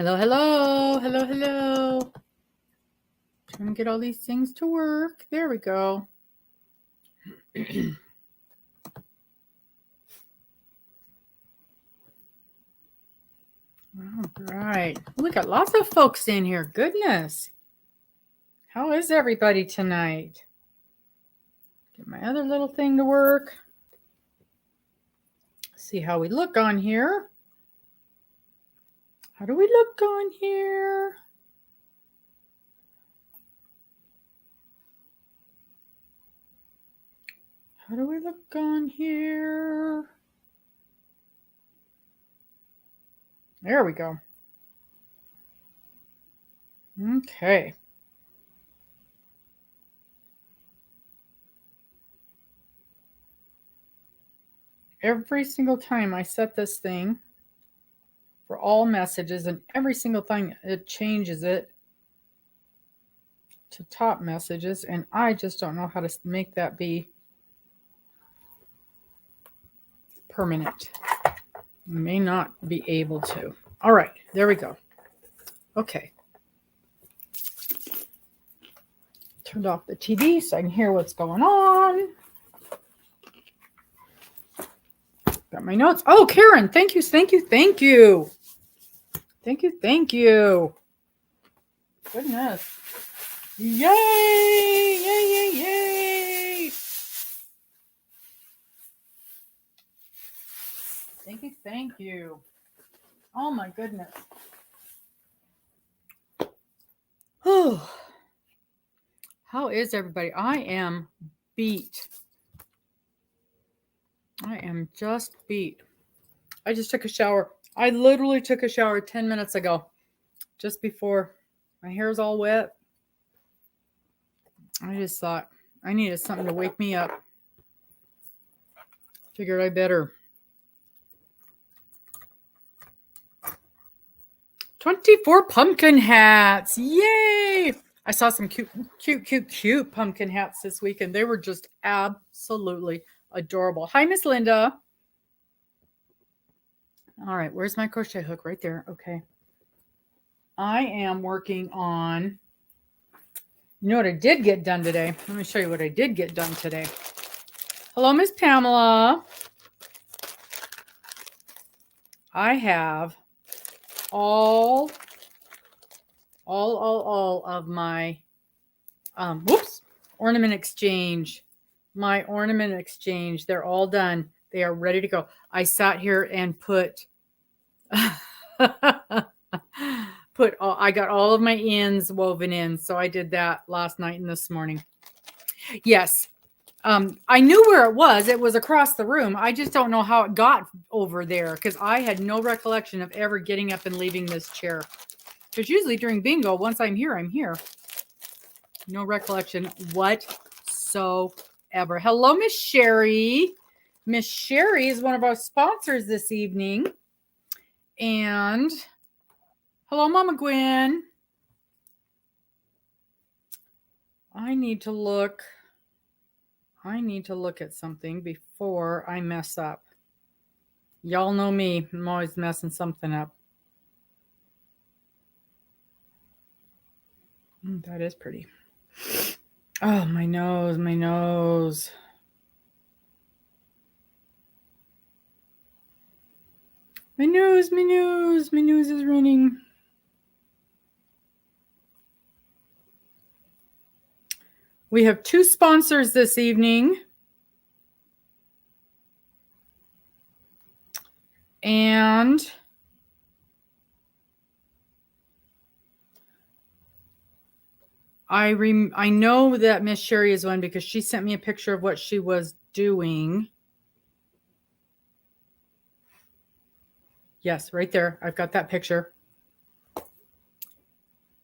Hello, hello, hello, hello. Trying to get all these things to work. There we go. All right. We got lots of folks in here. Goodness. How is everybody tonight? Get my other little thing to work. See how we look on here. How do we look on here? How do we look on here? There we go. Okay. Every single time I set this thing for all messages, and every single thing it changes it to top messages, and I just don't know how to make that be permanent. I may not be able to. All right, there we go. Okay. Turned off the TV so I can hear what's going on. Got my notes. Oh, Karen, thank you, thank you, thank you. Thank you, thank you. Goodness. Yay, yay, yay, yay. Thank you, thank you. Oh my goodness. Oh, how is everybody? I am beat. I am just beat. I just took a shower. I literally took a shower 10 minutes ago, just before my hair's all wet. I just thought I needed something to wake me up. Figured I better. 24 pumpkin hats. Yay! I saw some cute pumpkin hats this weekend. They were just absolutely adorable. Hi, Miss Linda. All right, where's my crochet hook? Right there. Okay. I am working on, you know what I did get done today? Let me show you what I did get done today. Hello, Miss Pamela. I have all of my ornament exchange. My ornament exchange, they're all done. They are ready to go. I sat here and I got all of my ends woven in. So I did that last night and this morning. Yes. I knew where it was. It was across the room. I just don't know how it got over there because I had no recollection of ever getting up and leaving this chair. Because usually during bingo, once I'm here, I'm here. No recollection whatsoever. Hello, Miss Sherry. Miss Sherry is one of our sponsors this evening. And hello, Mama Gwen. I need to look at something before I mess up. Y'all know me. I'm always messing something up. That is pretty. Oh, my nose, my nose. My nose is running. We have 2 sponsors this evening. And I know that Miss Sherry is one because she sent me a picture of what she was doing. Yes, right there. I've got that picture.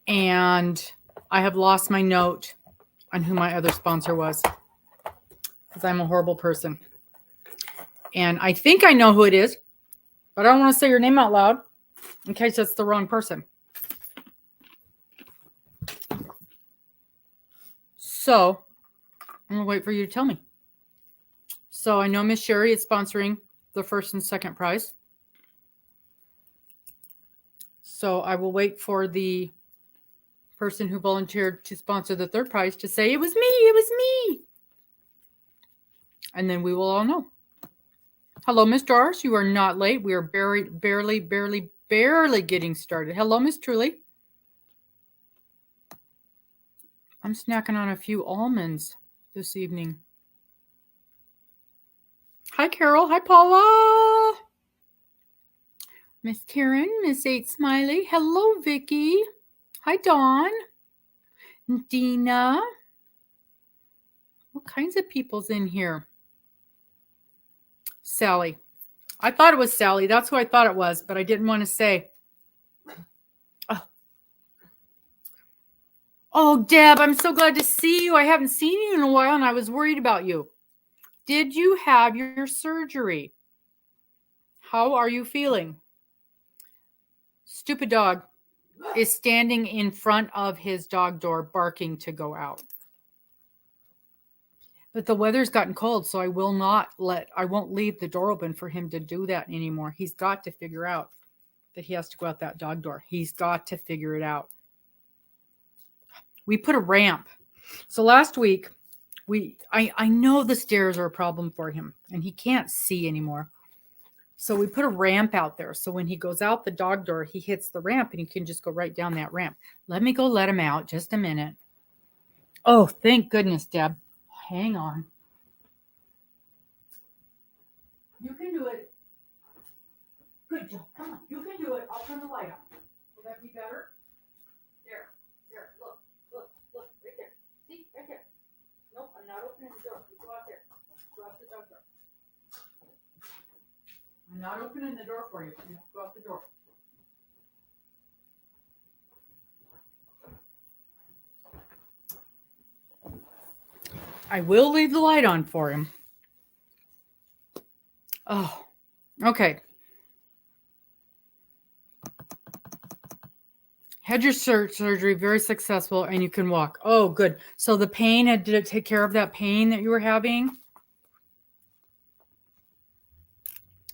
And I have lost my note on who my other sponsor was because I'm a horrible person. And I think I know who it is, but I don't want to say your name out loud in case that's the wrong person. So I'm going to wait for you to tell me. So I know Miss Sherry is sponsoring the first and second prize. So I will wait for the person who volunteered to sponsor the third prize to say, it was me. And then we will all know. Hello, Miss Doris. You are not late. We are barely getting started. Hello, Miss Truly. I'm snacking on a few almonds this evening. Hi, Carol. Hi, Paula. Miss Karen, Miss 8 Smiley. Hello, Vicky. Hi, Dawn. Dena. What kinds of people's in here? Sally. I thought it was Sally. That's who I thought it was, but I didn't want to say. Oh, Deb, I'm so glad to see you. I haven't seen you in a while, and I was worried about you. Did you have your surgery? How are you feeling? Stupid dog is standing in front of his dog door barking to go out. But the weather's gotten cold, so I won't leave the door open for him to do that anymore. He's got to figure out that he has to go out that dog door. He's got to figure it out. We put a ramp. So last week, I know the stairs are a problem for him, and he can't see anymore. So we put a ramp out there. So when he goes out the dog door, he hits the ramp, and he can just go right down that ramp. Let me go let him out just a minute. Oh, thank goodness, Deb. Hang on. You can do it. Good job. Come on. You can do it. I'll turn the light on. Will that be better? There. Look. Right there. See? Right there. Nope, I'm not opening the door. You go out there. Go out the dog door. I'm not opening the door for you. You have to go out the door. I will leave the light on for him. Oh, okay. Had your surgery, very successful, and you can walk. Oh, good. So the pain, did it take care of that pain that you were having?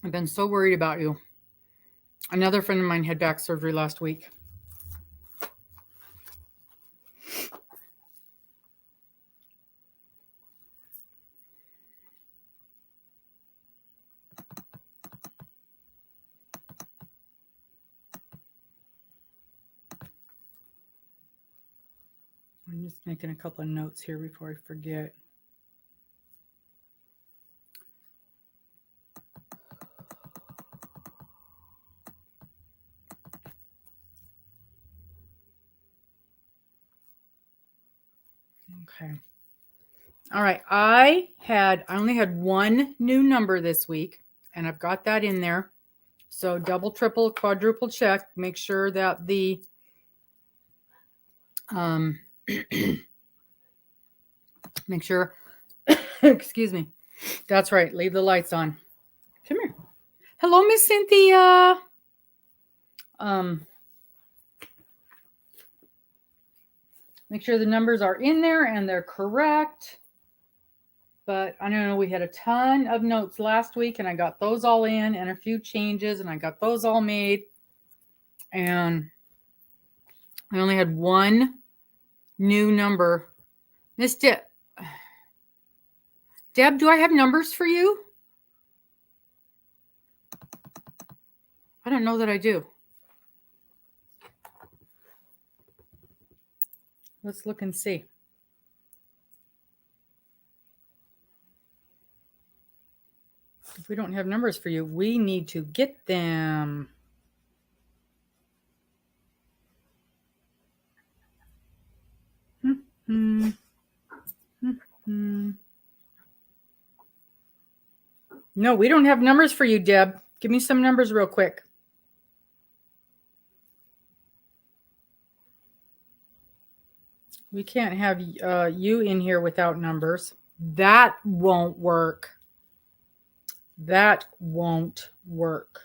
I've been so worried about you. Another friend of mine had back surgery last week. I'm just making a couple of notes here before I forget. Okay. All right. I only had one new number this week, and I've got that in there. So double, triple, quadruple check. Make sure that the make sure. Excuse me. That's right. Leave the lights on. Come here. Hello, Miss Cynthia. Make sure the numbers are in there and they're correct. But I don't know, we had a ton of notes last week, and I got those all in, and a few changes, and I got those all made. And I only had one new number. Miss Deb, do I have numbers for you? I don't know that I do. Let's look and see. If we don't have numbers for you, we need to get them. No, we don't have numbers for you, Deb. Give me some numbers real quick. We can't have you in here without numbers. That won't work. That won't work.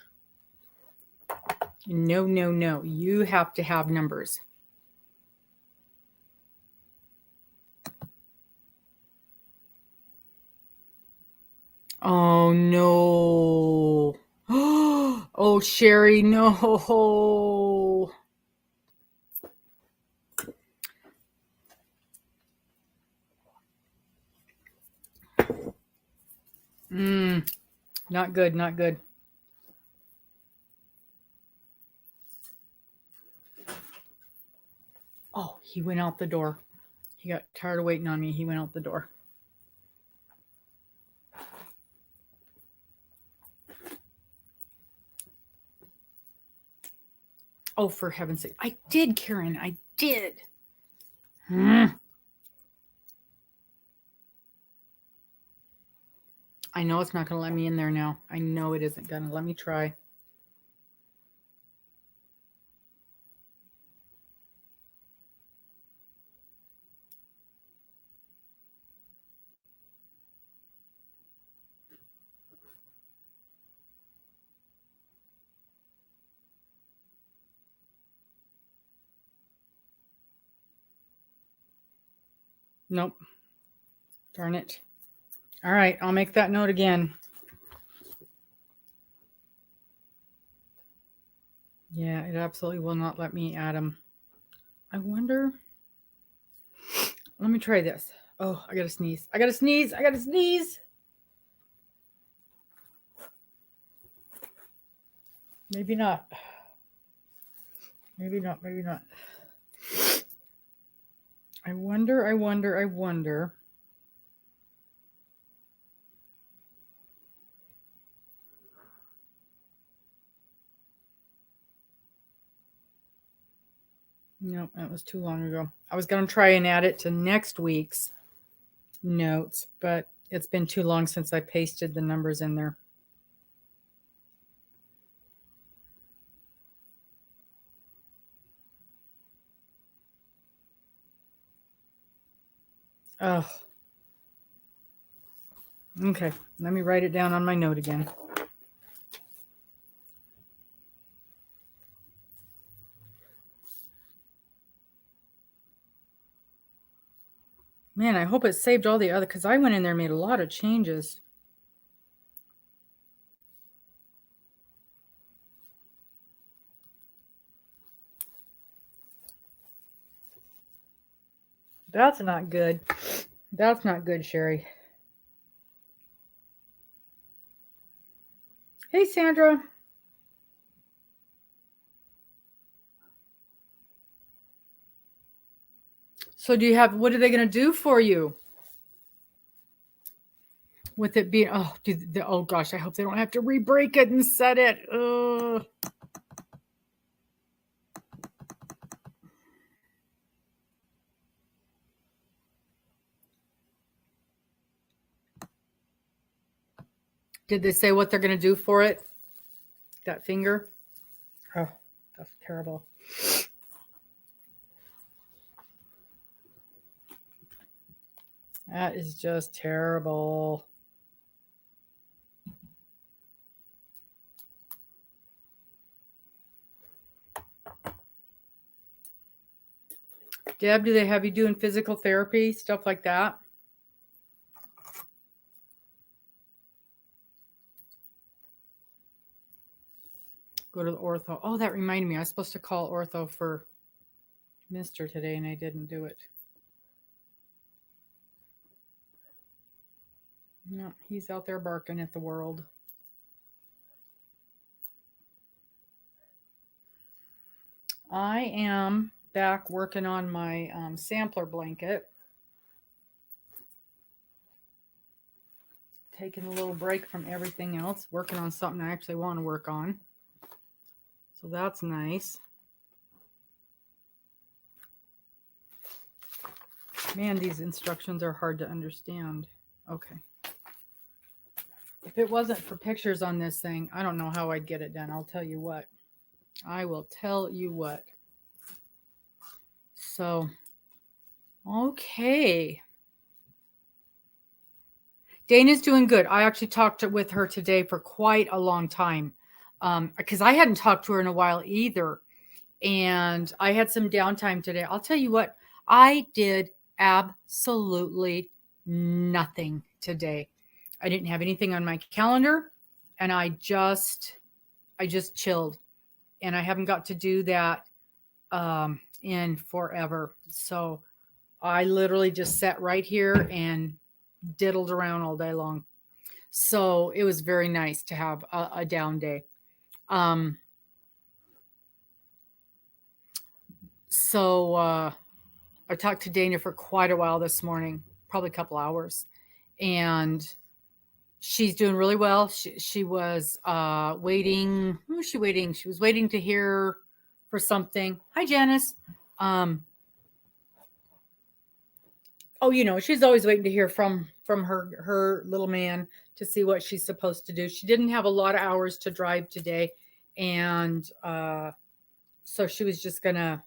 No. You have to have numbers. Oh, no. Oh, Sherry, no. Not good, not good. Oh, he went out the door. He got tired of waiting on me. He went out the door. Oh, for heaven's sake. I did, Karen. I did. I know it's not going to let me in there now. I know it isn't going to. Let me try. Nope. Darn it. All right. I'll make that note again. Yeah, it absolutely will not let me add them. I wonder. Let me try this. Oh, I got to sneeze. I got to sneeze. I got to sneeze. Maybe not. Maybe not. Maybe not. I wonder. I wonder. I wonder. No, that was too long ago. I was going to try and add it to next week's notes, but it's been too long since I pasted the numbers in there. Oh. Okay, let me write it down on my note again. Man, I hope it saved all the other, because I went in there and made a lot of changes. That's not good. That's not good, Sherry. Hey, Sandra. So do you have, what are they going to do for you? With it being, oh gosh, I hope they don't have to re-break it and set it. Ugh. Did they say what they're going to do for it? That finger? Oh, that's terrible. That is just terrible. Deb, do they have you doing physical therapy, stuff like that? Go to the ortho. Oh, that reminded me. I was supposed to call ortho for Mr. today, and I didn't do it. No, he's out there barking at the world. I am back working on my sampler blanket. Taking a little break from everything else, working on something I actually want to work on. So that's nice. Man, these instructions are hard to understand. Okay. If it wasn't for pictures on this thing, I don't know how I'd get it done. I'll tell you what. I will tell you what. So, okay. Dena's doing good. I actually talked with her today for quite a long time because I hadn't talked to her in a while either. And I had some downtime today. I'll tell you what, I did absolutely nothing today. I didn't have anything on my calendar, and I just I just chilled, and I haven't got to do that in forever. So I literally just sat right here and diddled around all day long. So it was very nice to have a down day. Um, so I talked to Dana for quite a while this morning, probably a couple hours, and she's doing really well. She was waiting. Who was she waiting? She was waiting to hear for something. Hi, Janice. Um, oh, she's always waiting to hear from her little man to see what she's supposed to do. She didn't have a lot of hours to drive today, and so she was just gonna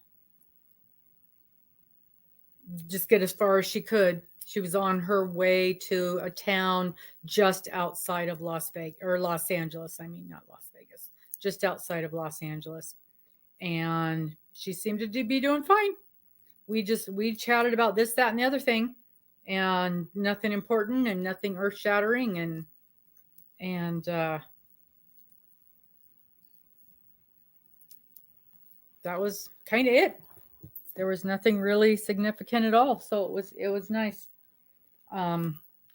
just get as far as she could. She was on her way to a town just outside of Las Vegas, or Los Angeles. I mean, not Las Vegas, just outside of Los Angeles. And she seemed to be doing fine. We chatted about this, that, and the other thing, and nothing important and nothing earth shattering. And that was kind of it. There was nothing really significant at all. So it was nice.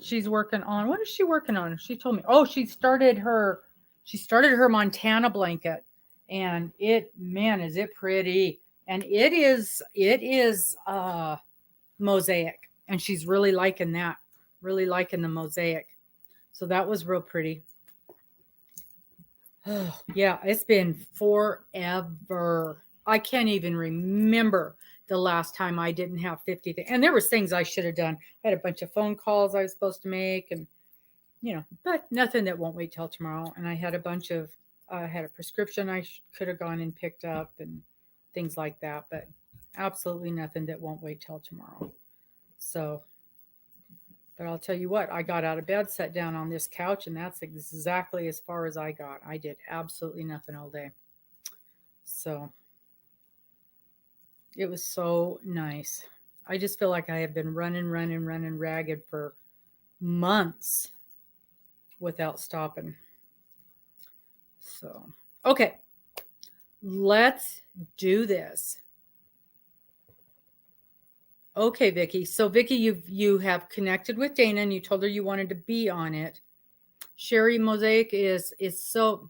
She's working on, what is she working on? She told me, oh, she started her Montana blanket, and man, is it pretty. And it is mosaic, and she's really liking the mosaic. So that was real pretty. Oh, yeah, it's been forever. I can't even remember the last time I didn't have 50 things. And there was things I should have done. I had a bunch of phone calls I was supposed to make, and but nothing that won't wait till tomorrow. And I had a bunch of had a prescription I could have gone and picked up and things like that, but absolutely nothing that won't wait till tomorrow. So, but I'll tell you what, I got out of bed, sat down on this couch, and that's exactly as far as I got. I did absolutely nothing all day. So it was so nice. I just feel like I have been running ragged for months without stopping. So, okay, let's do this. Okay, Vicki. So, Vicki, you have connected with Dana, and you told her you wanted to be on it. Sherry Mosaic is so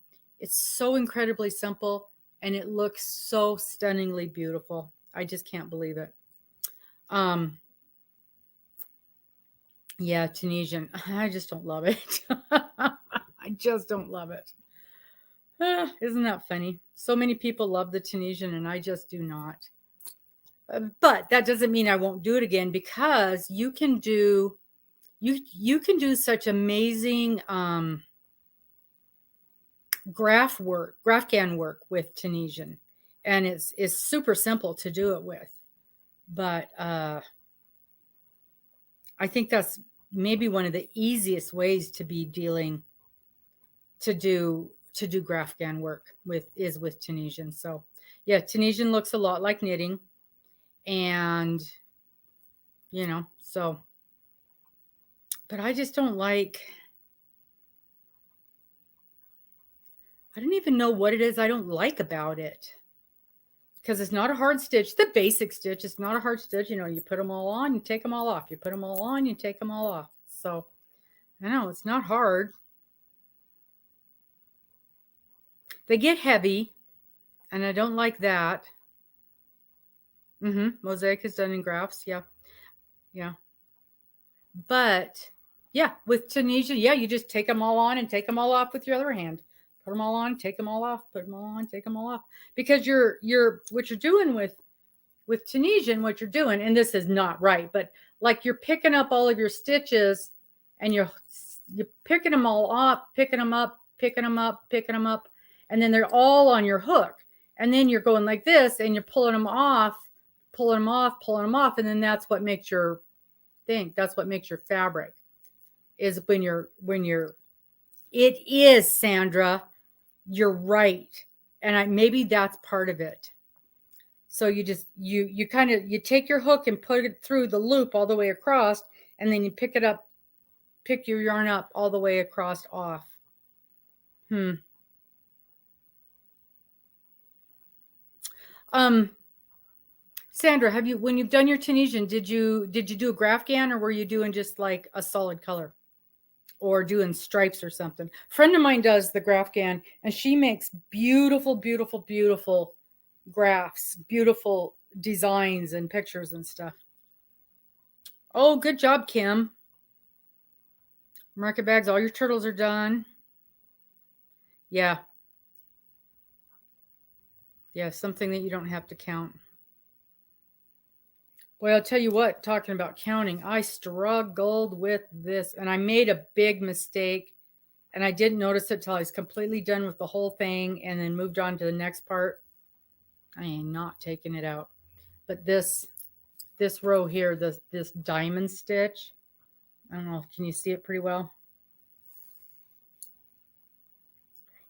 incredibly simple, and it looks so stunningly beautiful. I just can't believe it. Yeah, Tunisian. I just don't love it. I just don't love it. Isn't that funny? So many people love the Tunisian, and I just do not. But that doesn't mean I won't do it again, because you can do such amazing graphghan work with Tunisian, and it's super simple to do it with. But I think that's maybe one of the easiest ways to be dealing to do graphghan work with Tunisian. So yeah, Tunisian looks a lot like knitting, and so, but I just don't like, I don't even know what it is I don't like about it, because it's not a hard stitch. The basic stitch is not a hard stitch. You put them all on, you take them all off. You put them all on, you take them all off. So I know it's not hard. They get heavy, and I don't like that. Mosaic is done in graphs. Yeah. But yeah, with Tunisian, yeah, you just take them all on and take them all off with your other hand. Put them all on, take them all off, put them all on, take them all off. Because you're what you're doing with Tunisian, what you're doing, and this is not right, but like you're picking up all of your stitches, and you're picking them all up, picking them up, picking them up, picking them up, and then they're all on your hook. And then you're going like this, and you're pulling them off, and then that's what makes your thing. That's what makes your fabric, is when you're it is, Sandra, you're right. And maybe that's part of it. So you just you kind of take your hook and put it through the loop all the way across, and then you pick your yarn up all the way across off. Sandra, when you've done your Tunisian, did you do a Grafgan, or were you doing just like a solid color, or doing stripes or something? A friend of mine does the Grafgan, and she makes beautiful, beautiful, beautiful graphs, beautiful designs and pictures and stuff. Oh, good job, Kim. Market bags, all your turtles are done. Yeah. Yeah, something that you don't have to count. Boy, I'll tell you what, talking about counting, I struggled with this, and I made a big mistake, and I didn't notice it till I was completely done with the whole thing and then moved on to the next part. I am not taking it out. But this row here, this diamond stitch, I don't know, can you see it pretty well?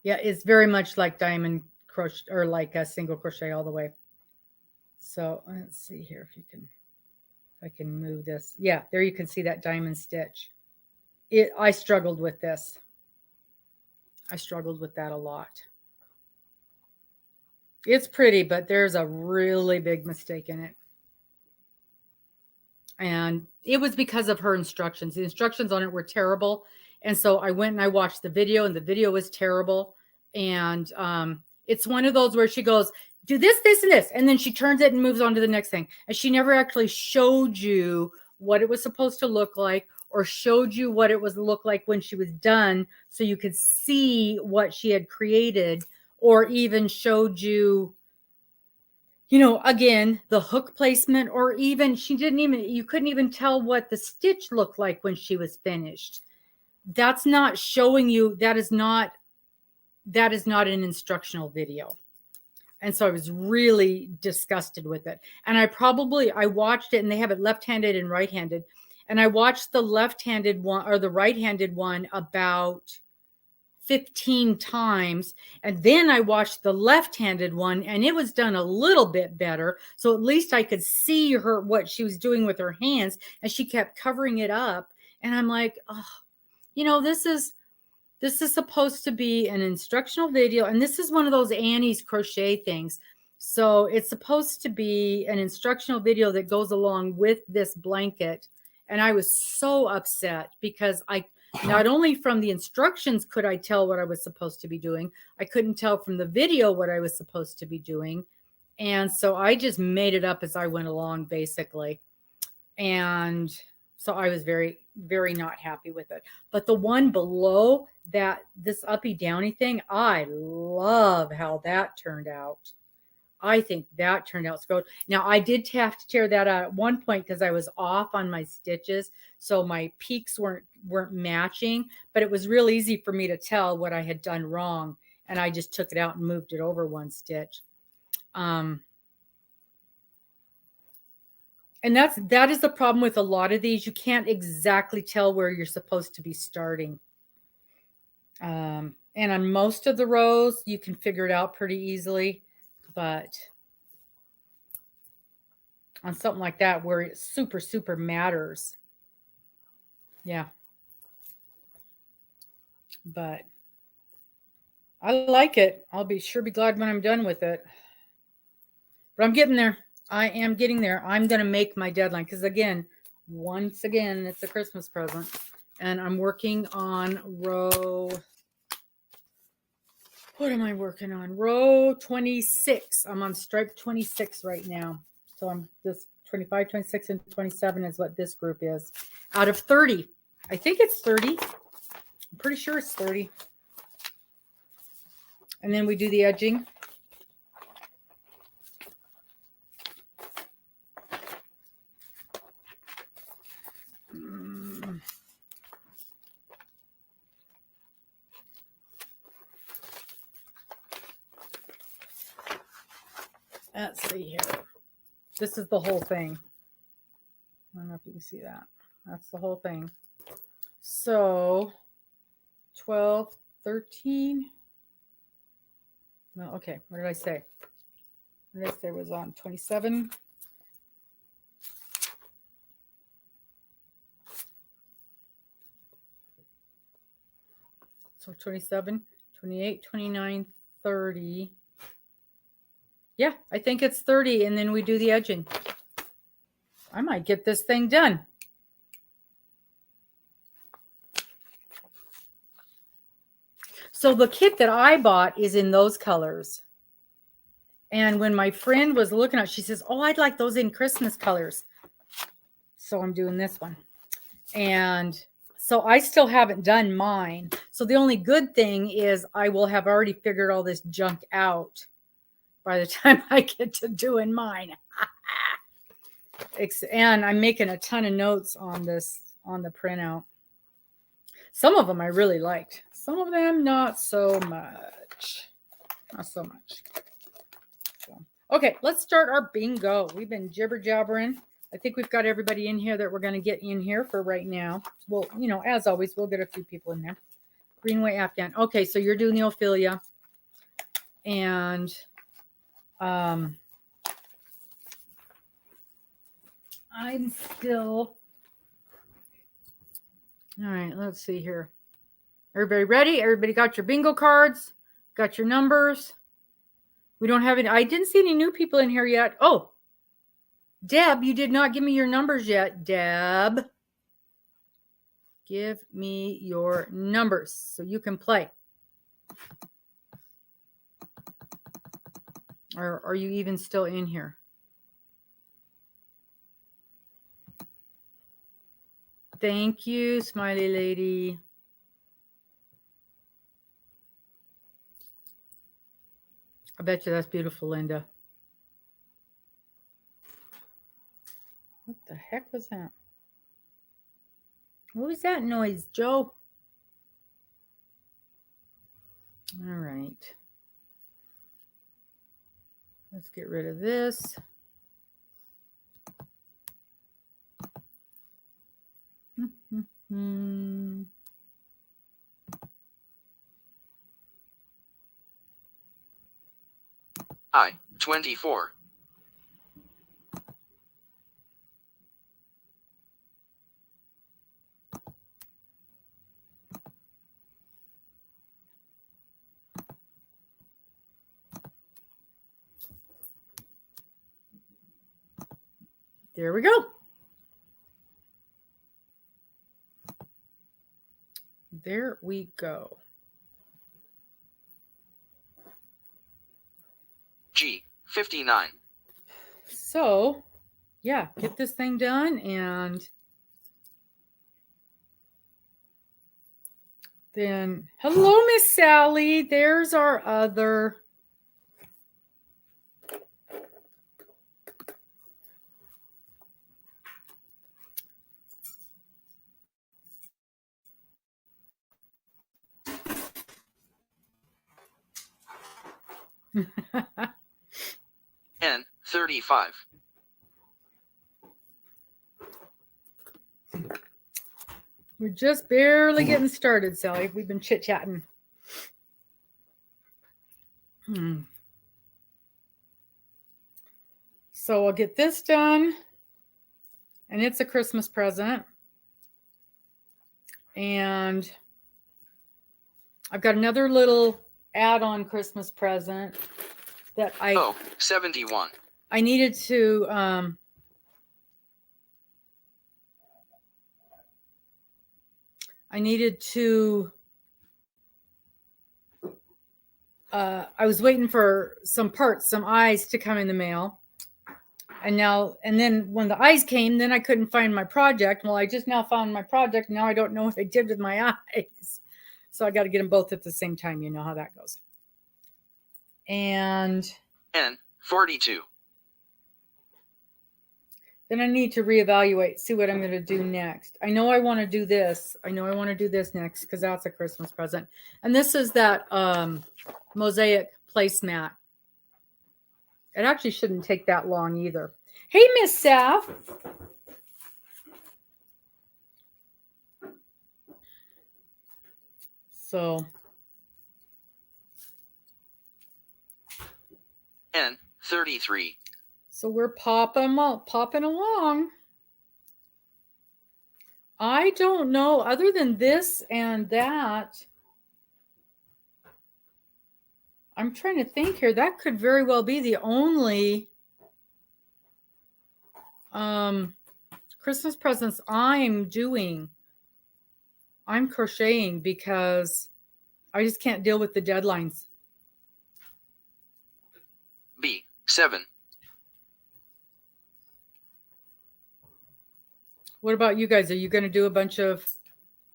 Yeah, it's very much like diamond crochet, or like a single crochet all the way. So let's see here if I can move this. Yeah, there you can see that diamond stitch. I struggled with this. I struggled with that a lot. It's pretty, but there's a really big mistake in it. And it was because of her instructions. The instructions on it were terrible. And so I went and I watched the video, and the video was terrible. And it's one of those where she goes, do this, this, and this. And then she turns it and moves on to the next thing. And she never actually showed you what it was supposed to look like, or showed you what it was look like when she was done, so you could see what she had created, or even showed you, again, the hook placement, or even you couldn't even tell what the stitch looked like when she was finished. That's not showing you, that is not an instructional video. And so I was really disgusted with it. And I watched it, and they have it left-handed and right-handed. And I watched the left-handed one, or the right-handed one, about 15 times. And then I watched the left-handed one, and it was done a little bit better. So at least I could see what she was doing with her hands, and she kept covering it up. And I'm like, oh, this is supposed to be an instructional video. And this is one of those Annie's crochet things. So it's supposed to be an instructional video that goes along with this blanket. And I was so upset because not only from the instructions could I tell what I was supposed to be doing, I couldn't tell from the video what I was supposed to be doing. And so I just made it up as I went along, basically. And so I was very, very not happy with it. But the one below that, this uppy downy thing, I love how that turned out. I think that turned out good. Now, I did have to tear that out at one point because I was off on my stitches, so my peaks weren't matching. But it was real easy for me to tell what I had done wrong, and I just took it out and moved it over one stitch. And that is the problem with a lot of these. You can't exactly tell where you're supposed to be starting. And on most of the rows, you can figure it out pretty easily. But on something like that, where it super, super matters. Yeah. But I like it. I'll be glad when I'm done with it. But I'm getting there. I am getting there. I'm going to make my deadline because, once again, it's a Christmas present. And I'm working on row. What am I working on? Row 26. I'm on stripe 26 right now. So I'm just 25, 26, and 27 is what this group is. Out of 30. I think it's 30. I'm pretty sure it's 30. And then we do the edging. Let's see here. This is the whole thing. I don't know if you can see that. That's the whole thing. So 12, 13. No, okay. What did I say? What did I say was on 27? So 27, 28, 29, 30. Yeah, I think it's 30, and then we do the edging. I might get this thing done. So the kit that I bought is in those colors. And when my friend was looking at it, she says, oh, I'd like those in Christmas colors. So I'm doing this one. And so I still haven't done mine. So the only good thing is I will have already figured all this junk out by the time I get to doing mine. And I'm making a ton of notes on this, on the printout. Some of them I really liked. Some of them not so much. Not so much. So, okay, let's start our bingo. We've been jibber jabbering. I think we've got everybody in here that we're going to get in here for right now. Well, you know, as always, we'll get a few people in there. Greenway Afghan. Okay, so you're doing the Ophelia. And I'm still... All right, let's see here. Everybody ready? Everybody got your bingo cards? Got your numbers? We don't have any. I didn't see any new people in here yet. Oh, Deb, you did not give me your numbers yet. Deb, give me your numbers so you can play. Or are you even still in here? Thank you, smiley lady. I bet you that's beautiful, Linda. What the heck was that? What was that noise, Joe? All right. Let's get rid of this. I-24. There we go. There we go. G59. So, yeah, get this thing done, and then, hello, Miss Sally. There's our other. N35. We're just barely getting started, Sally. We've been chit-chatting. So I'll get this done, and it's a Christmas present. And I've got another little add-on Christmas present that I 71. I needed to I was waiting for some parts, some eyes to come in the mail. And then when the eyes came, then I couldn't find my project. Well, I just now found my project. Now I don't know what I did with my eyes. So I got to get them both at the same time. You know how that goes. And N42. Then I need to reevaluate, see what I'm going to do next. I know I want to do this. I know I want to do this next because that's a Christmas present. And this is that mosaic placemat. It actually shouldn't take that long either. Hey, Miss Saf. So. N33. So we're popping along. I don't know, other than this and that, I'm trying to think here. That could very well be the only Christmas presents I'm crocheting because I just can't deal with the deadlines. B. 7. What about you guys? Are you going to do a bunch of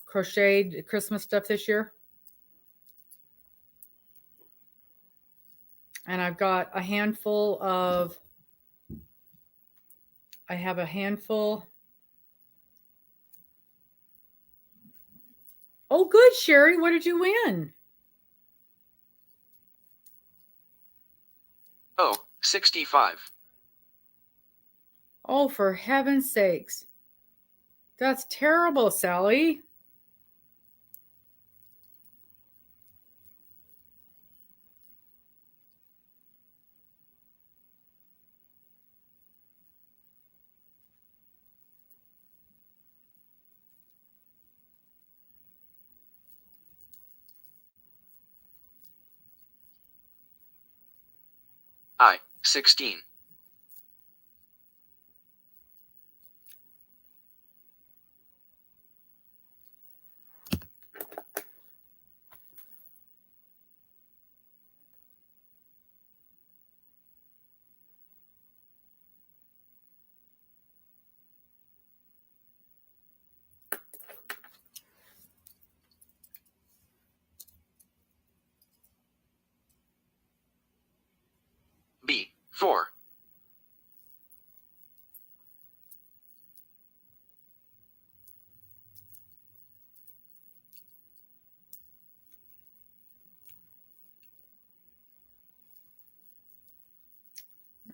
crocheted Christmas stuff this year? And I've got a handful of, I have a handful. Oh, good, Sherry. What did you win? Oh, 65. Oh, for heaven's sakes. That's terrible, Sally. I. 16. B. 4.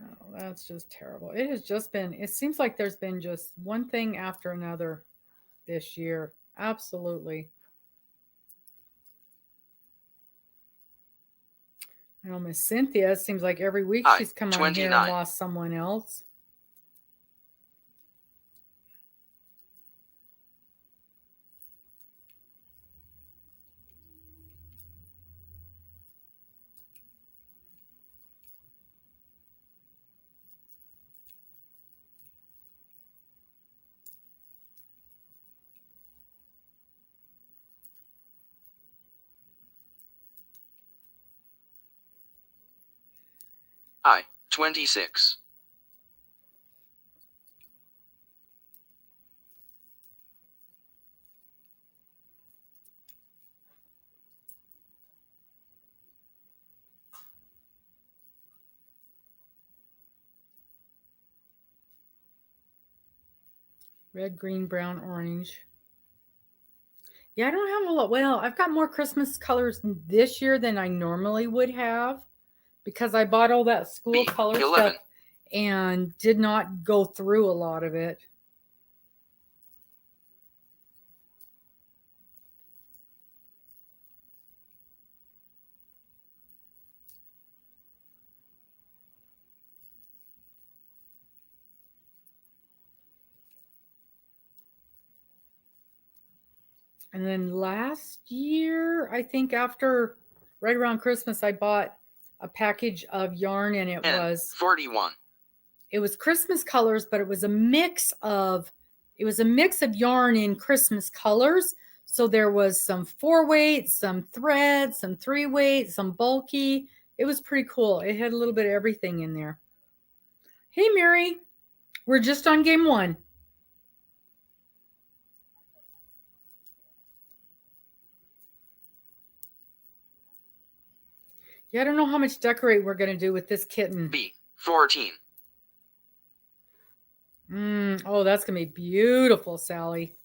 Oh, that's just terrible. It has just been, it seems like there's been just one thing after another this year. Absolutely. I know Miss Cynthia, it seems like every week she's come on here and 29. lost someone else. I. 26. Red, green, brown, orange. Yeah, I don't have a lot. Well, I've got more Christmas colors this year than I normally would have because I bought all that school B. color 11. stuff and did not go through a lot of it. And then last year, I think after right around Christmas, I bought a package of yarn and it N. was 41. Christmas colors, but it was a mix of yarn in Christmas colors. So there was some 4-weight, some thread, some 3-weight, some bulky. It was pretty cool. It had a little bit of everything in there. Hey, Mary, we're just on game 1. Yeah, I don't know how much decorate we're going to do with this kitten. B. 14. Oh, that's going to be beautiful, Sally.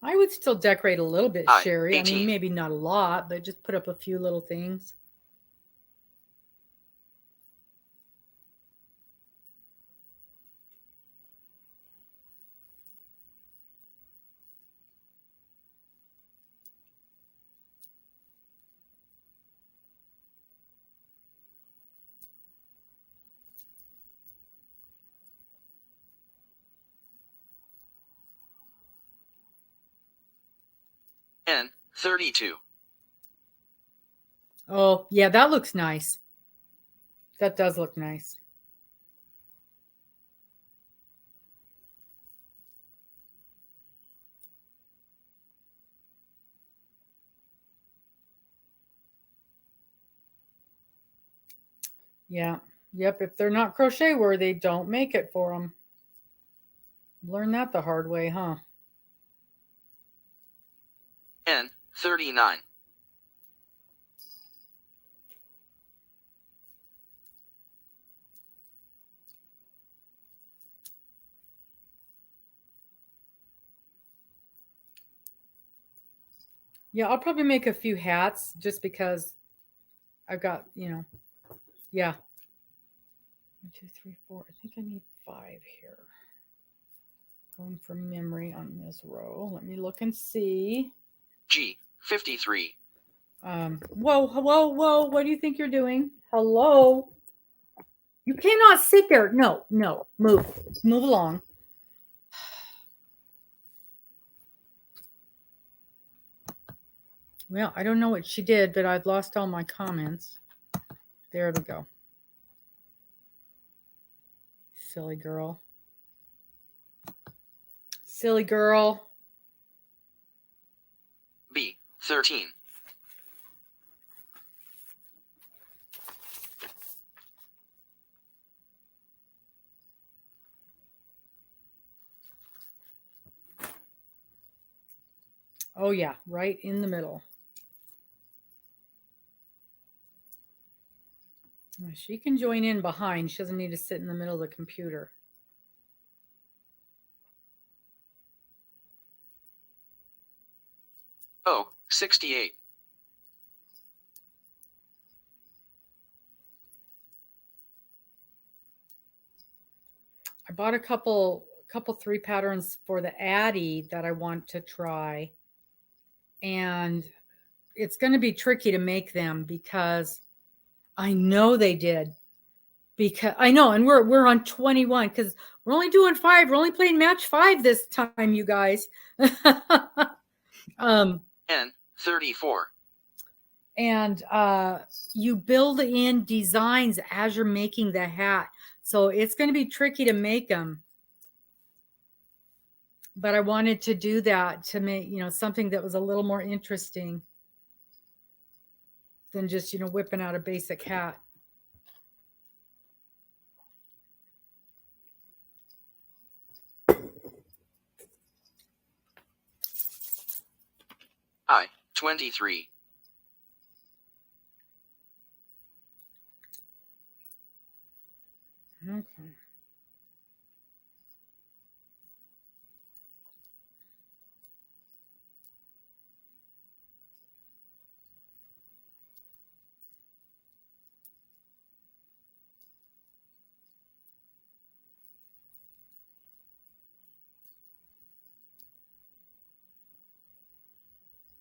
I would still decorate a little bit, Sherry. 18. I mean, maybe not a lot, but just put up a few little things. N 32. Oh, yeah, that looks nice. That does look nice. Yeah. Yep. If they're not crochet worthy, don't make it for them. Learn that the hard way, huh? N 39. Yeah, I'll probably make a few hats just because I've got, yeah. 1, 2, 3, 4. I think I need 5 here. Going from memory on this row. Let me look and see. G 53. Whoa, whoa, whoa. What do you think you're doing? Hello? You cannot sit there. No, no. Move. Move along. Well, I don't know what she did, but I've lost all my comments. There we go. Silly girl. Silly girl. B 13. Oh, yeah, right in the middle. She can join in behind. She doesn't need to sit in the middle of the computer. O 68. I bought a couple 3 patterns for the Addy that I want to try. And it's going to be tricky to make them because I know they did. Because I know, and we're on 21 because we're only doing 5. We're only playing match 5 this time, you guys. N 34. And you build in designs as you're making the hat, so it's going to be tricky to make them. But I wanted to do that to make something that was a little more interesting than just whipping out a basic hat. I 23. Okay.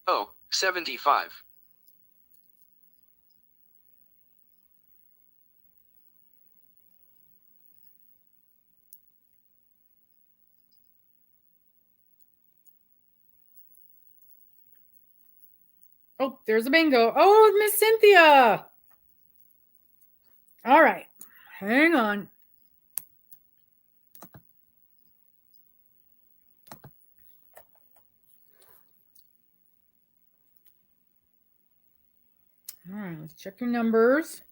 O 75. Oh, there's a bingo. Oh, Miss Cynthia. All right. Hang on. All right, let's check your numbers.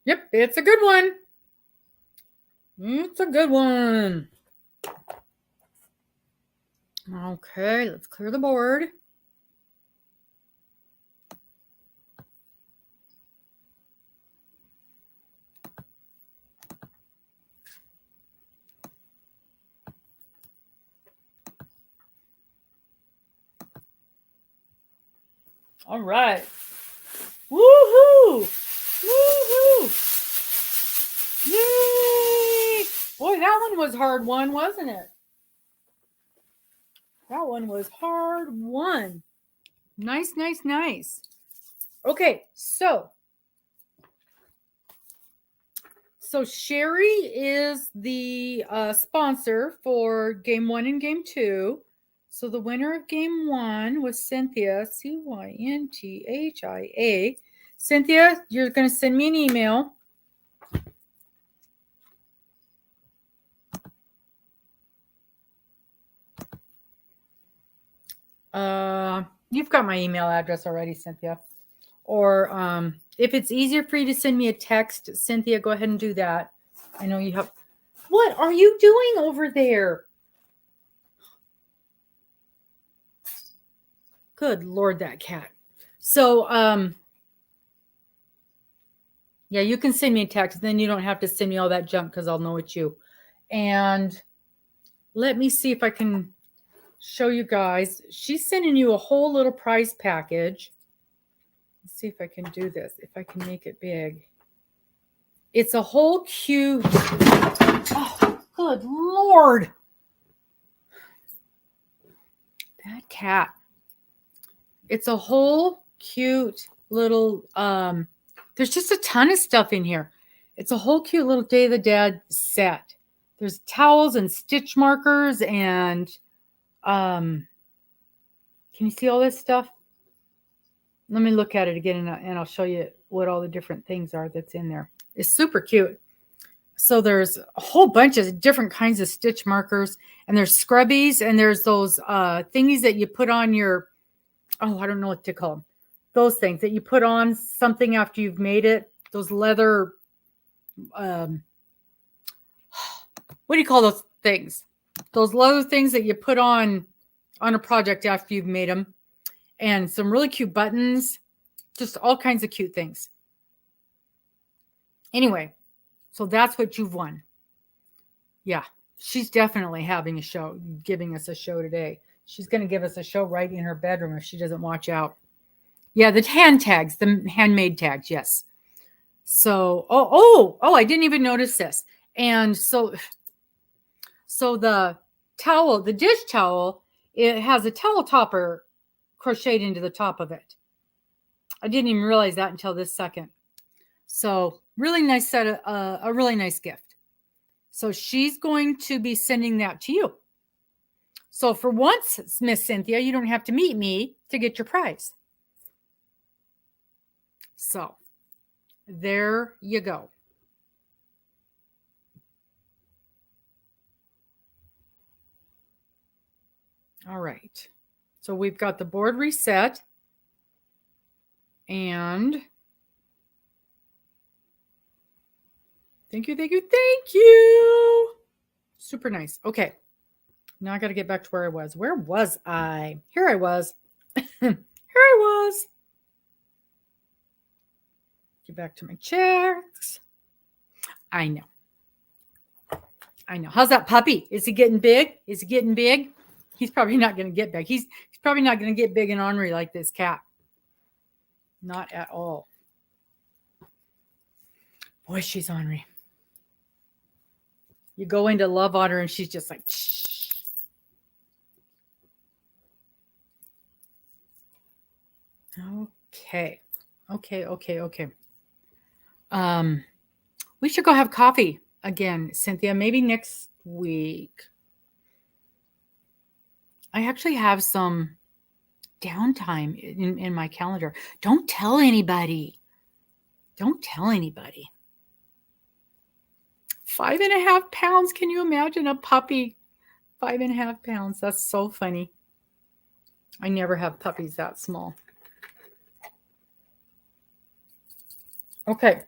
Yep, it's a good one. It's a good one. Okay, let's clear the board. All right. Woohoo! Woohoo! Yay! that one was hard one, wasn't it? That one was hard one. Nice, nice, nice. Okay, so Sherry is the sponsor for game 1 and game 2. So the winner of game 1 was Cynthia, Cynthia. Cynthia, you're going to send me an email. You've got my email address already, Cynthia. Or if it's easier for you to send me a text, Cynthia, go ahead and do that. I know you have. What are you doing over there? Good Lord, that cat. So, yeah, you can send me a text. Then you don't have to send me all that junk because I'll know it's you. And let me see if I can show you guys. She's sending you a whole little prize package. Let's see if I can do this, if I can make it big. It's a whole cute. Oh, good Lord. That cat. It's a whole cute little, there's just a ton of stuff in here. It's a whole cute little Day of the Dead set. There's towels and stitch markers and, can you see all this stuff? Let me look at it again and I'll show you what all the different things are that's in there. It's super cute. So there's a whole bunch of different kinds of stitch markers and there's scrubbies and there's those thingies that you put on your, oh, I don't know what to call them. Those things that you put on something after you've made it. Those leather, what do you call those things? Those leather things that you put on a project after you've made them. And some really cute buttons. Just all kinds of cute things. Anyway, so that's what you've won. Yeah, she's definitely having a show, giving us a show today. She's going to give us a show right in her bedroom if she doesn't watch out. Yeah, the hand tags, the handmade tags, yes. So, I didn't even notice this. And so the towel, the dish towel, it has a towel topper crocheted into the top of it. I didn't even realize that until this second. So really nice set of, a really nice gift. So she's going to be sending that to you. So for once, Miss Cynthia, you don't have to meet me to get your prize. So there you go. All right. So we've got the board reset. And thank you. Super nice. Okay. Now I got to get back to where I was. Where was I? Here I was. Here I was. Get back to my checks. I know. How's that puppy? Is he getting big? He's probably not going to get big. He's probably not going to get big and ornery like this cat. Not at all. Boy, she's ornery. You go into love on her and she's just like, shh. Okay. We should go have coffee again, Cynthia, maybe next week. I actually have some downtime in my calendar. Don't tell anybody. 5.5 pounds. Can you imagine a puppy? 5.5 pounds. That's so funny. I never have puppies that small. Okay.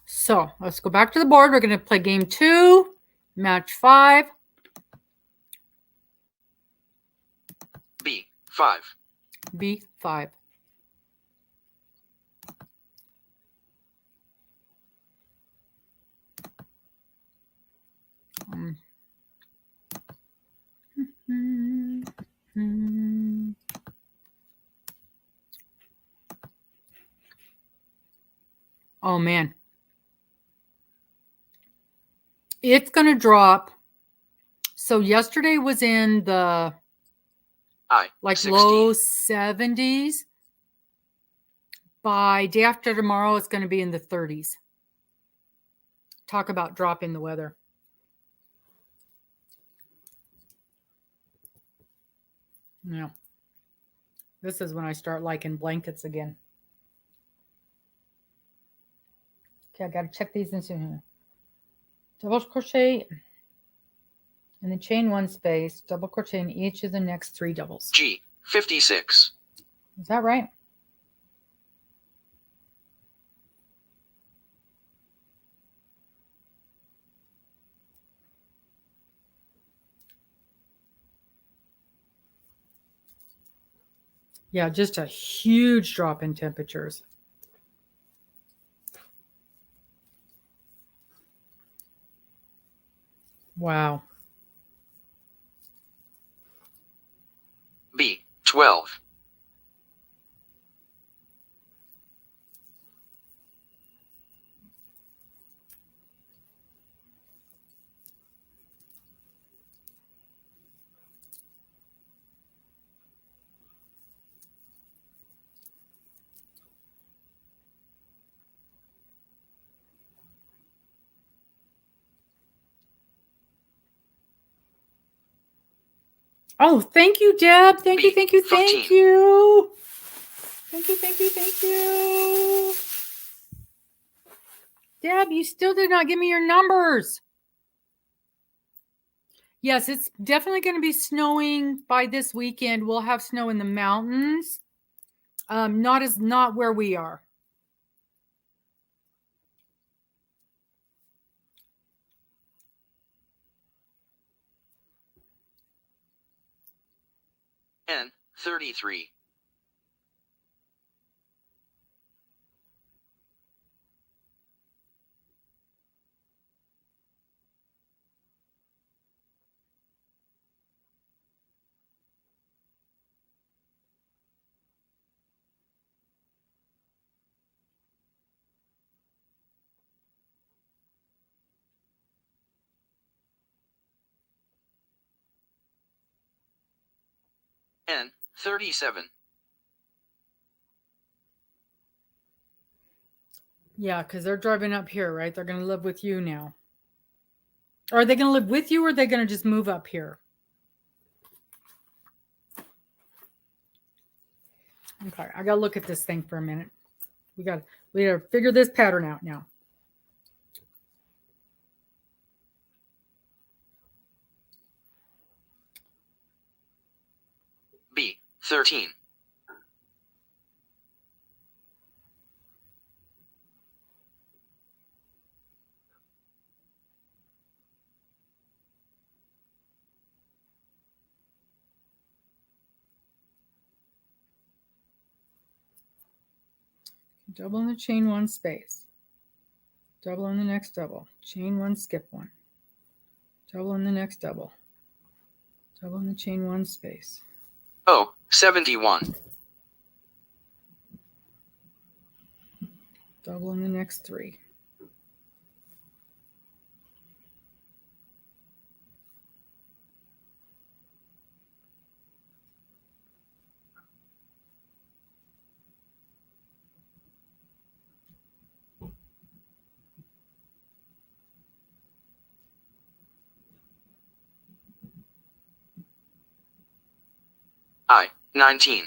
So let's go back to the board. We're going to play game 2, match 5. B5. B5. Oh man. It's going to drop. So yesterday was in the like 60. low 70s. By day after tomorrow, it's going to be in the 30s. Talk about dropping the weather. Yeah. This is when I start liking blankets again. Okay, I got to check these into here. Double crochet and then chain one space, double crochet in each of the next 3 doubles. G 56. Is that right? Yeah, just a huge drop in temperatures. Wow. B 12. Oh, thank you, Deb. Thank you, B, thank you, 15. thank you. Thank you, thank you, thank you. Deb, you still did not give me your numbers. Yes, it's definitely going to be snowing by this weekend. We'll have snow in the mountains. Not where we are. N 33. N 37. Yeah, because they're driving up here, right? They're going to live with you now. Or are they going to live with you, or are they going to just move up here? Okay, I got to look at this thing for a minute. We got to figure this pattern out now. B 13. Double in the chain one space. Double in the next double. Chain one, skip one. Double in the next double. Double in the chain one space. O 71. Double in the next 3. I 19.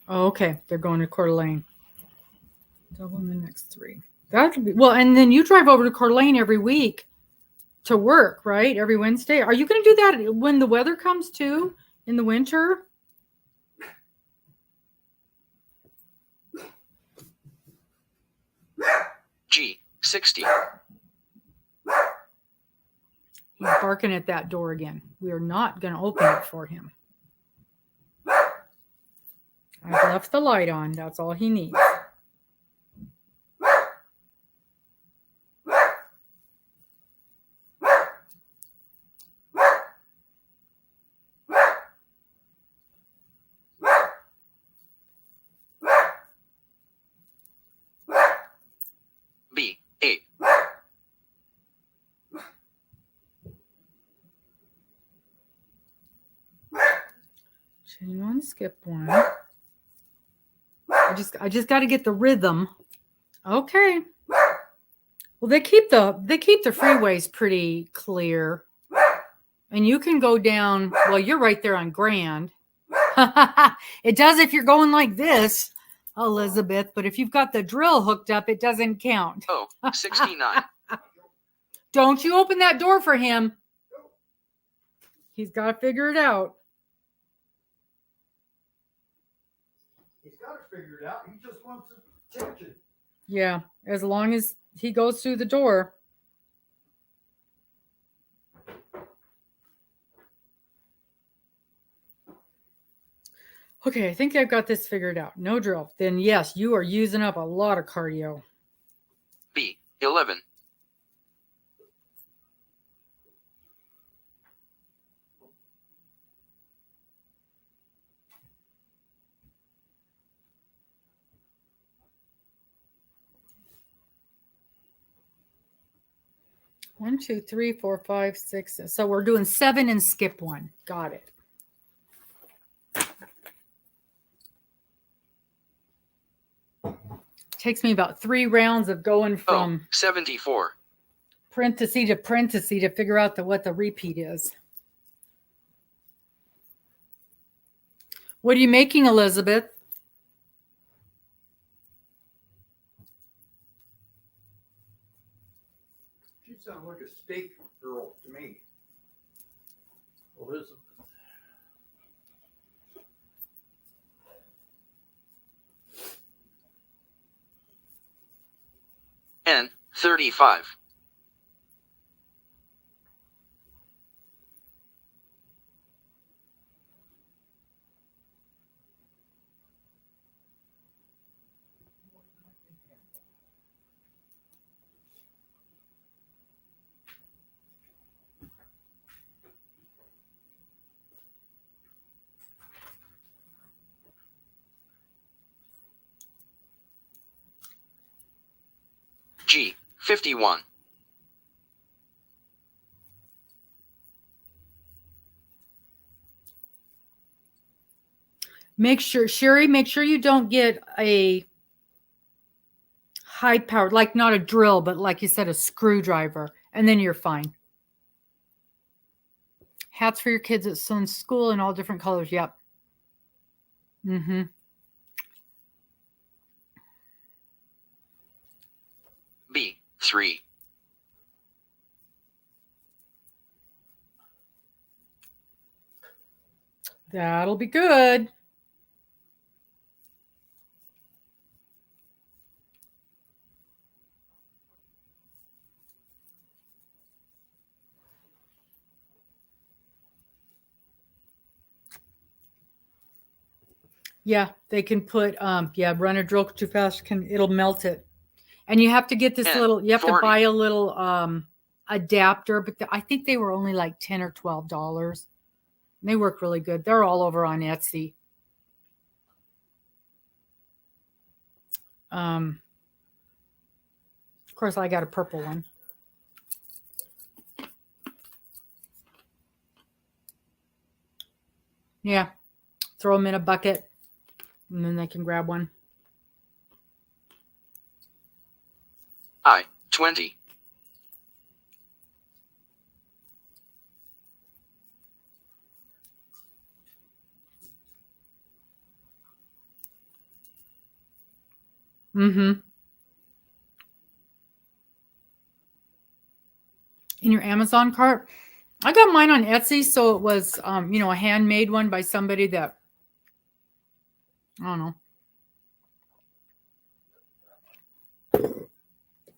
Oh, okay. They're going to Coeur d'Alene. Double in the next 3. That could be well, and then you drive over to Coeur d'Alene every week to work, right? Every Wednesday. Are you going to do that when the weather comes too in the winter? G 60. He's barking at that door again. We are not going to open it for him. I've left the light on. That's all he needs. Chain one, skip one. I just got to get the rhythm. Okay. Well, they keep the freeways pretty clear. And you can go down, well, you're right there on Grand. It does if you're going like this, Elizabeth, but if you've got the drill hooked up, it doesn't count. Oh, 69. Don't you open that door for him. He's got to figure it out. He's got to figure it out. He just wants attention. Yeah, as long as he goes through the door. Okay, I think I've got this figured out. No drill. Then yes, you are using up a lot of cardio. B, 11. One, two, three, four, five, six. So we're doing 7 and skip 1. Got it. Takes me about 3 rounds of going from 74. parenthesis to parenthesis to figure out what the repeat is. What are you making, Elizabeth? She sounds like a steak girl to me. Elizabeth. N, 35. G, 51. Sherry, make sure you don't get a high powered, like not a drill, but like you said, a screwdriver, and then you're fine. Hats for your kids at son's school in all different colors. Yep. Mm-hmm. B, 3. That'll be good. Yeah, they can put run a drill too fast, it'll melt it. And you have to get this you have 40. to buy a little adapter, but I think they were only like $10 or $12. And they work really good. They're all over on Etsy. Of course, I got a purple one. Yeah, throw them in a bucket, and then they can grab one. I, 20. Mm-hmm. In your Amazon cart. I got mine on Etsy, so it was, a handmade one by somebody that, I don't know.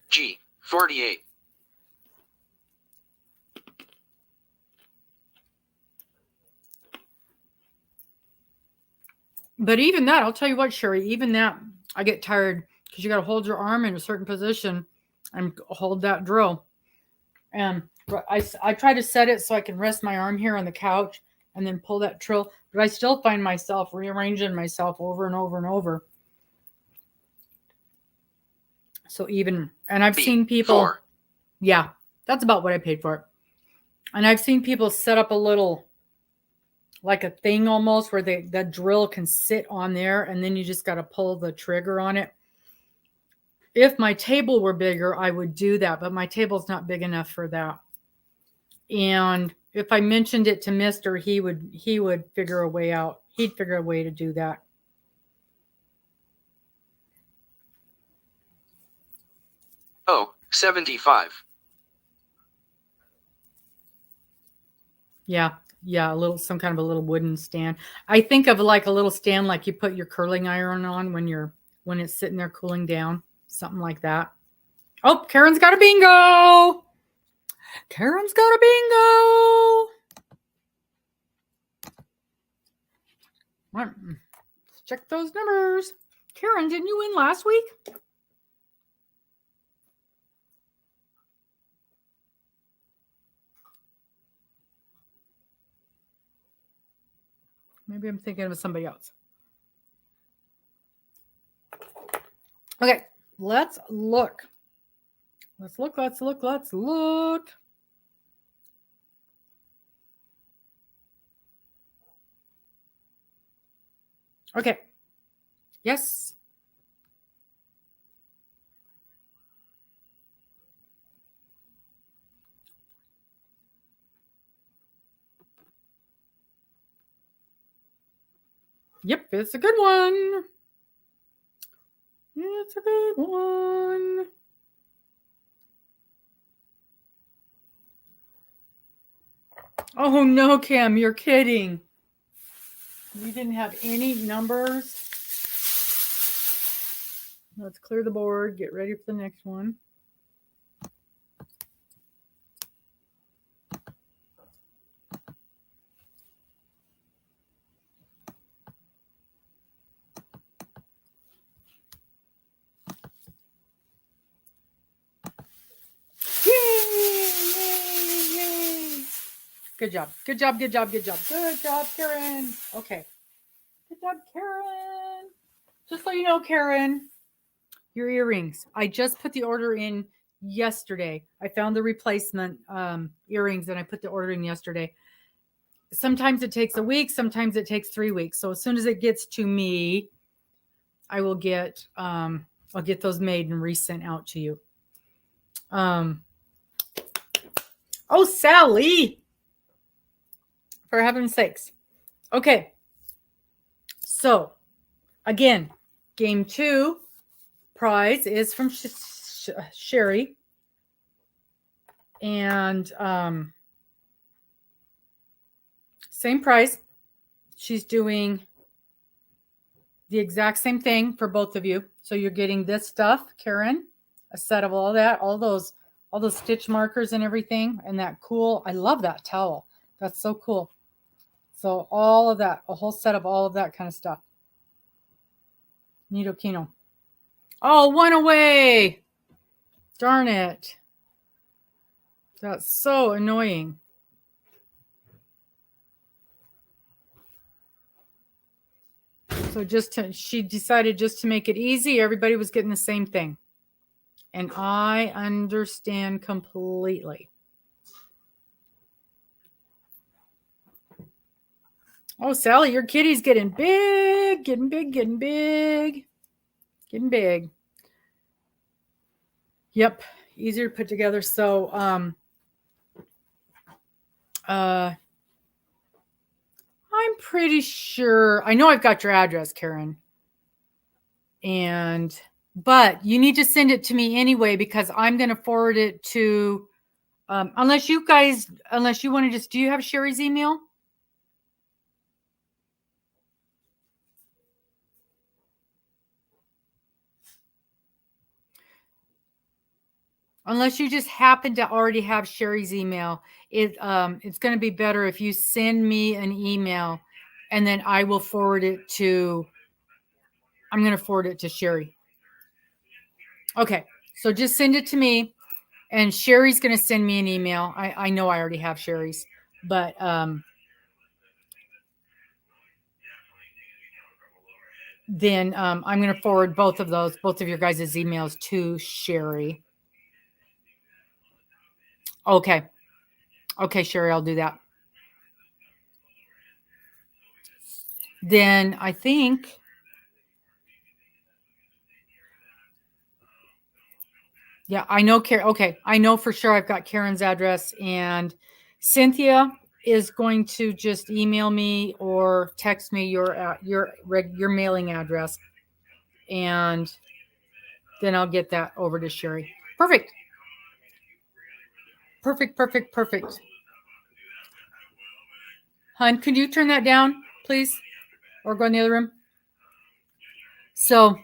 G, 48. But even that, I'll tell you what, Sherry, even that, I get tired because you got to hold your arm in a certain position and hold that drill. And I try to set it so I can rest my arm here on the couch and then pull that drill. But I still find myself rearranging myself over and over and over. So and I've seen people. 4. Yeah, that's about what I paid for it. And I've seen people set up a little like a thing almost where the drill can sit on there, and then you just got to pull the trigger on it. If my table were bigger, I would do that, but my table's not big enough for that. And if I mentioned it to Mister, he would figure a way out. He'd figure a way to do that. Oh, 75. Yeah, some kind of a little wooden stand. I think of like a little stand like you put your curling iron on when it's sitting there cooling down, something like that. Oh, Karen's got a bingo. Karen's got a bingo. Right. Let's check those numbers. Karen, didn't you win last week? Maybe I'm thinking of somebody else. Okay, let's look. Let's look. Okay. Yes. Yep, it's a good one. It's a good one. Oh no, Cam, you're kidding. You didn't have any numbers. Let's clear the board. Get ready for the next one. Yay! Good job, Karen. Okay. Good job, Karen. Just so you know, Karen, your earrings. I just put the order in yesterday. I found the replacement earrings and I put the order in yesterday. Sometimes it takes a week, sometimes it takes 3 weeks. So as soon as it gets to me, I will get I'll get those made and resent out to you. Oh, Sally, for heaven's sakes. Okay. So again, game 2 prize is from Sherry. And same price. She's doing the exact same thing for both of you. So you're getting this stuff, Karen, a set of all that, all those stitch markers and everything. And that cool, I love that towel. That's so cool. So all of that, a whole set of all of that kind of stuff. Nito Kino. Oh, one away. Darn it. That's so annoying. So she decided just to make it easy. Everybody was getting the same thing. And I understand completely. Oh, Sally, your kitty's getting big, getting big. Yep, easier to put together. So, I'm pretty sure, I know I've got your address, Karen. But you need to send it to me anyway, because I'm going to forward it to, unless you want to just, do you have Sherry's email? Unless you just happen to already have Sherry's email, it's going to be better if you send me an email, and then I will forward it to. I'm going to forward it to Sherry. Okay, so just send it to me, and Sherry's going to send me an email. I know I already have Sherry's, but then I'm going to forward both of your guys' emails to Sherry. Okay, Sherry, I'll do that. then I think, yeah, I know okay, I know for sure I've got Karen's address, and Cynthia is going to just email me or text me your mailing address, and then I'll get that over to Sherry. Perfect. Perfect. Hun, could you turn that down, please? Or go in the other room? So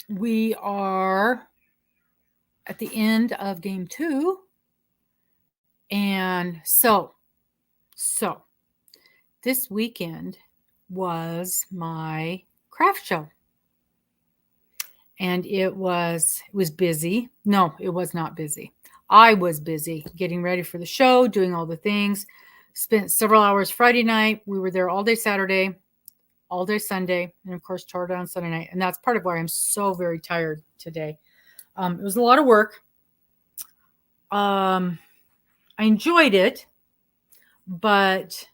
we are at the end of game 2. And so this weekend was my craft show. And it was busy. No, it was not busy. I was busy getting ready for the show, doing all the things. Spent several hours Friday night. We were there all day Saturday, all day Sunday, and of course tore down Sunday night. And that's part of why I'm so very tired today. It was a lot of work. I enjoyed it, but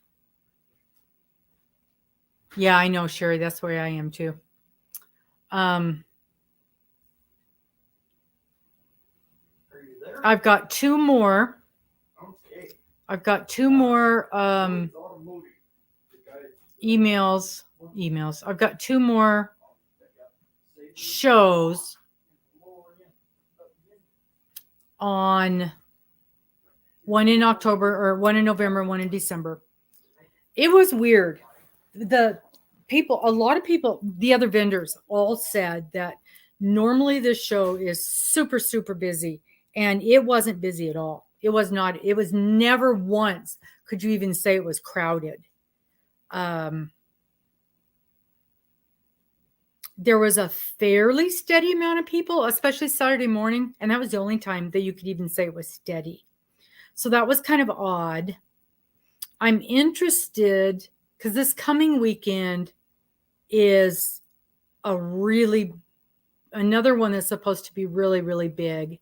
yeah, I know, Sherry, that's the way I am too. I've got 2 more. Okay. I've got 2 more emails. I've got 2 more shows on, one in October, or one in November, one in December. It was weird. A lot of people, the other vendors all said that normally this show is super, super busy, and it wasn't busy at all. It was not. It was never once could you even say it was crowded. There was a fairly steady amount of people, especially Saturday morning, and that was the only time that you could even say it was steady. So that was kind of odd. I'm interested because this coming weekend is another one that's supposed to be really, really big.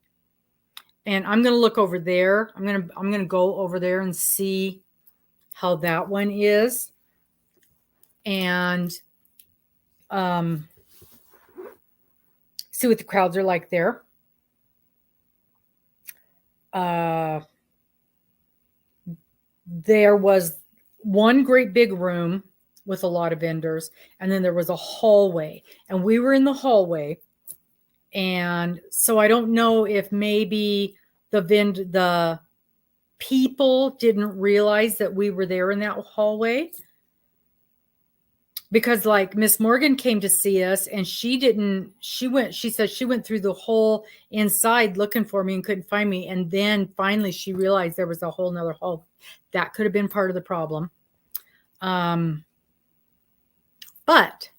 And I'm going to look over there. I'm going to go over there and see how that one is. And see what the crowds are like there. There was one great big room with a lot of vendors, and then there was a hallway, and we were in the hallway. And so I don't know if maybe the people didn't realize that we were there in that hallway, because like Miss Morgan came to see us, and she said she went through the whole inside looking for me and couldn't find me. And then finally she realized there was a whole nother hall. That could have been part of the problem. But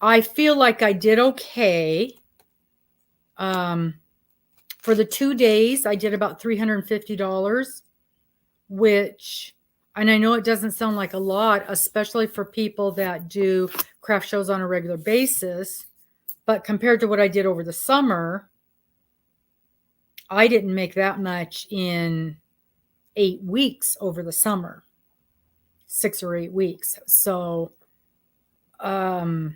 I feel like I did okay. For the 2 days, I did about $350, which, and I know it doesn't sound like a lot, especially for people that do craft shows on a regular basis, but compared to what I did over the summer, I didn't make that much in 8 weeks over the summer, 6 or 8 weeks. So, in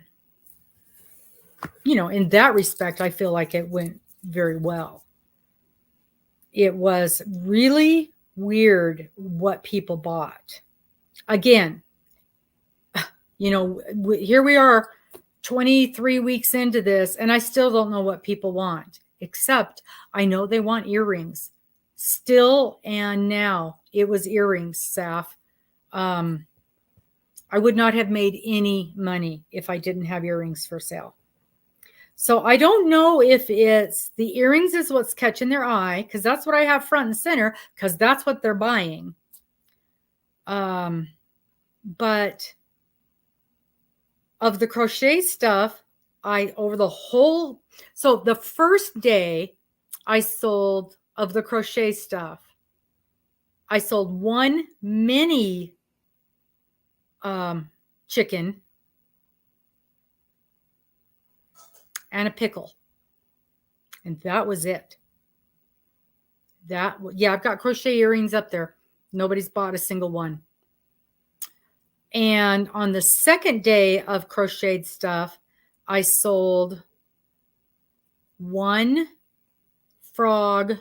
that respect, I feel like it went very well. It was really weird what people bought. Again, here we are 23 weeks into this, and I still don't know what people want, except I know they want earrings still. And now it was earrings, Saf. I would not have made any money if I didn't have earrings for sale. So I don't know if it's the earrings is what's catching their eye, because that's what I have front and center, because that's what they're buying. But of the crochet stuff, so the first day I sold of the crochet stuff, I sold 1 mini chicken and a pickle. And that was it. Yeah, I've got crochet earrings up there. Nobody's bought a single one. And on the second day of crocheted stuff, I sold one frog,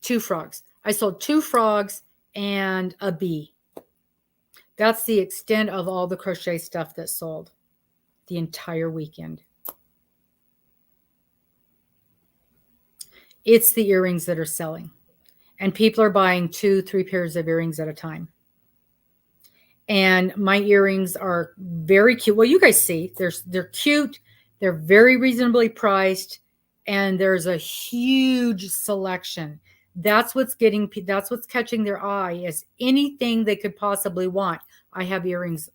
two frogs. I sold two frogs and a bee. That's the extent of all the crochet stuff that sold the entire weekend. It's the earrings that are selling. And people are buying 2-3 pairs of earrings at a time. And my earrings are very cute. Well, you guys see, they're cute. They're very reasonably priced. And there's a huge selection. That's what's catching their eye, is anything they could possibly want. I have earrings,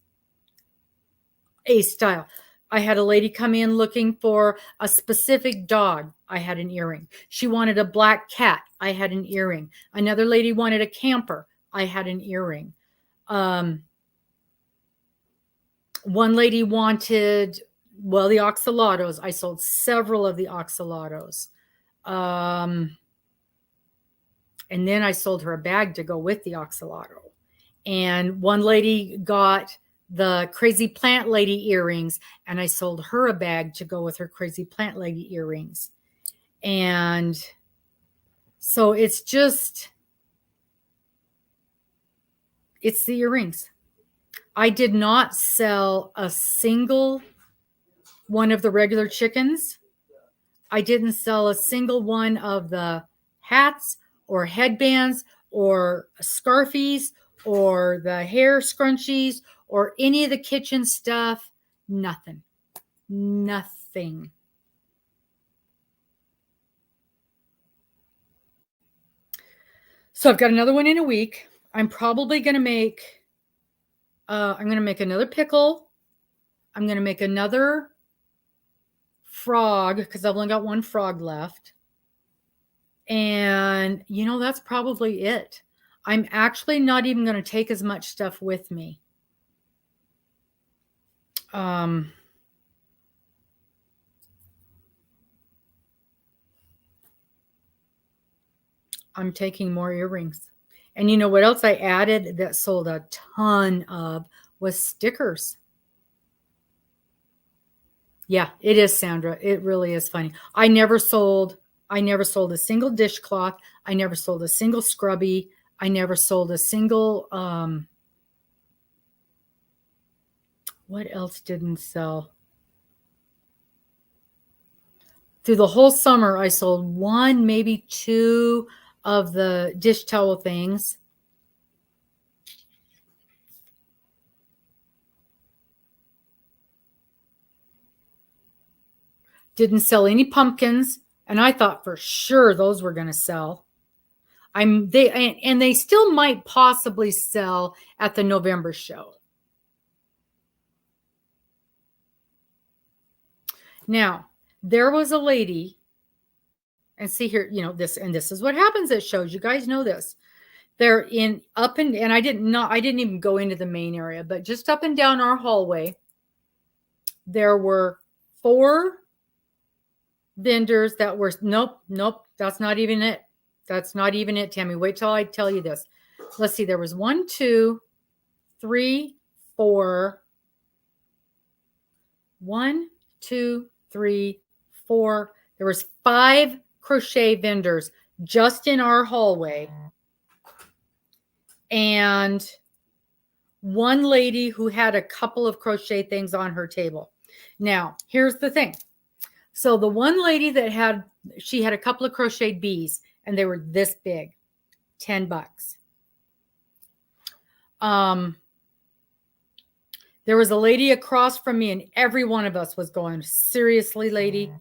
a style. I had a lady come in looking for a specific dog. I had an earring. She wanted a black cat. I had an earring. Another lady wanted a camper. I had an earring. One lady wanted, well, the oxalatos. I sold several of the oxalatos. And then I sold her a bag to go with the oxalato. And one lady got the Crazy Plant Lady earrings, and I sold her a bag to go with her Crazy Plant Lady earrings. And so it's the earrings. I did not sell a single one of the regular chickens. I didn't sell a single one of the hats or headbands or scarfies or the hair scrunchies or any of the kitchen stuff. Nothing. So I've got another one in a week. I'm probably going to make, another pickle. I'm going to make another frog because I've only got one frog left. And, that's probably it. I'm actually not even going to take as much stuff with me. I'm taking more earrings. And you know what else I added that sold a ton of was stickers. Yeah, it is, Sandra. It really is funny. I never sold a single dishcloth. I never sold a single scrubby. I never sold a single, what else didn't sell? Through the whole summer, I sold one, maybe two of the dish towel things. Didn't sell any pumpkins, and I thought for sure those were going to sell. They still might possibly sell at the November show. Now, there was a lady, and see here, this is what happens at shows. You guys know this. They're and I didn't even go into the main area, but just up and down our hallway, there were 4 vendors that were, nope, that's not even it. That's not even it, Tammy. Wait till I tell you this. Let's see. There was 1, 2, 3, 4. 1, 2, 3, 4. There was 5 crochet vendors just in our hallway. And one lady who had a couple of crochet things on her table. Now, here's the thing. So the one lady she had a couple of crocheted bees, and they were this big, $10. There was a lady across from me, and every one of us was going, seriously, lady?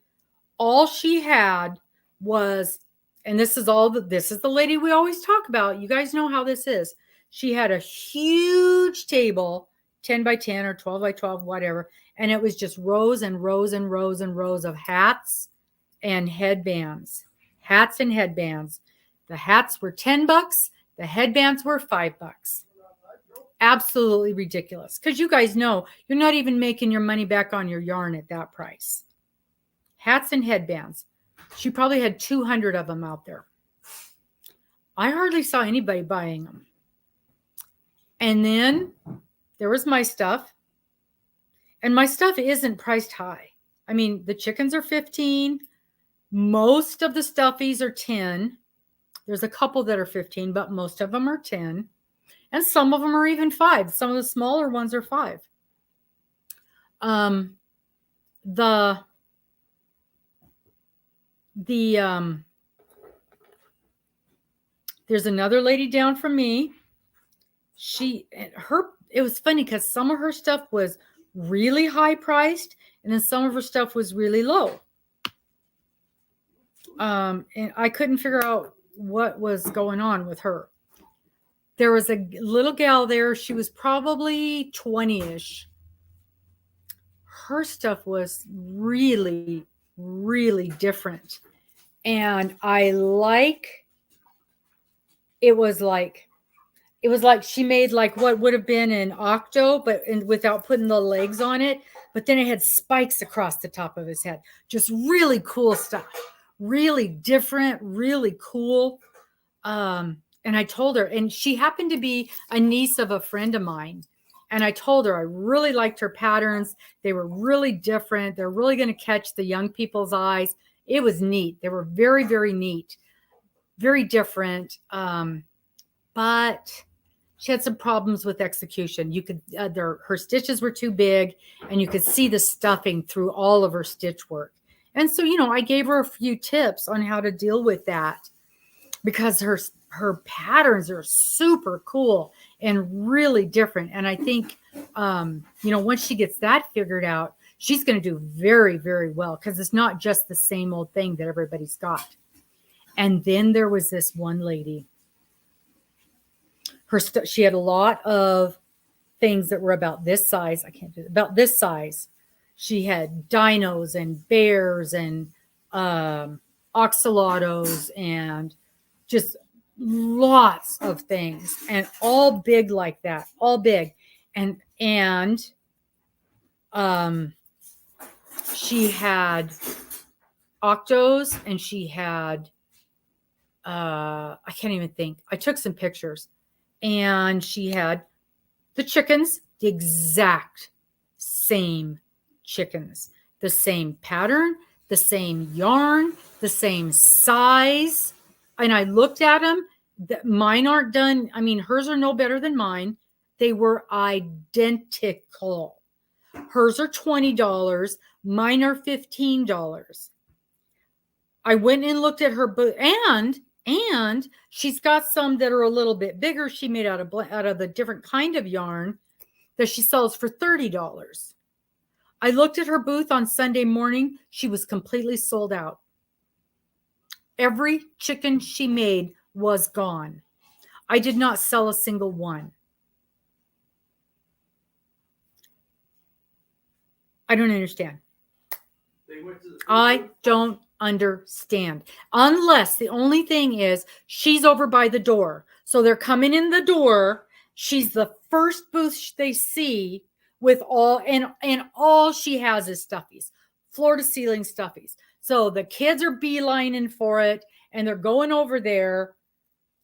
All she had was, and this is the lady we always talk about. You guys know how this is. She had a huge table, 10 by 10 or 12 by 12, whatever. And it was just rows and rows and rows and rows of hats and headbands. Hats and headbands. The hats were $10. The headbands were $5. Absolutely ridiculous. Because you guys know you're not even making your money back on your yarn at that price. Hats and headbands. She probably had 200 of them out there. I hardly saw anybody buying them. And then there was my stuff. And my stuff isn't priced high. I mean, the chickens are 15. Most of the stuffies are 10. There's a couple that are 15, but most of them are 10. And some of them are even 5. Some of the smaller ones are 5. There's another lady down from me. It was funny because some of her stuff was really high priced, and then some of her stuff was really low. And I couldn't figure out what was going on with her. There was a little gal there. She was probably 20-ish. Her stuff was really, really different. And it was like she made like what would have been an octo, but without putting the legs on it. But then it had spikes across the top of his head. Just really cool stuff. Really different, really cool. And I told her, and she happened to be a niece of a friend of mine. And I told her I really liked her patterns. They were really different. They're really going to catch the young people's eyes. It was neat. They were very, very neat. Very different. But she had some problems with execution. You could, her stitches were too big, and you could see the stuffing through all of her stitch work. And so, I gave her a few tips on how to deal with that, because her patterns are super cool and really different. And I think, once she gets that figured out, she's going to do very, very well, because it's not just the same old thing that everybody's got. And then there was this one lady. She had a lot of things that were about this size. I can't do it. About this size. She had dinos and bears and oxalotos and just lots of things, and all big like that, all big. And she had octos, and she had I can't even think. I took some pictures. And she had the chickens, the exact same chickens, the same pattern, the same yarn, the same size. And I looked at them. Mine aren't done. I mean, hers are no better than mine. They were identical. Hers are $20. Mine are $15. I went and looked at her booth, and she's got some that are a little bit bigger. She made out of the different kind of yarn that she sells for $30. I looked at her booth on Sunday morning. She was completely sold out. Every chicken she made was gone. I did not sell a single one. I don't understand. I don't understand. Unless the only thing is she's over by the door. So they're coming in the door. She's the first booth they see with all she has is stuffies, floor to ceiling stuffies. So the kids are beelining for it, and they're going over there,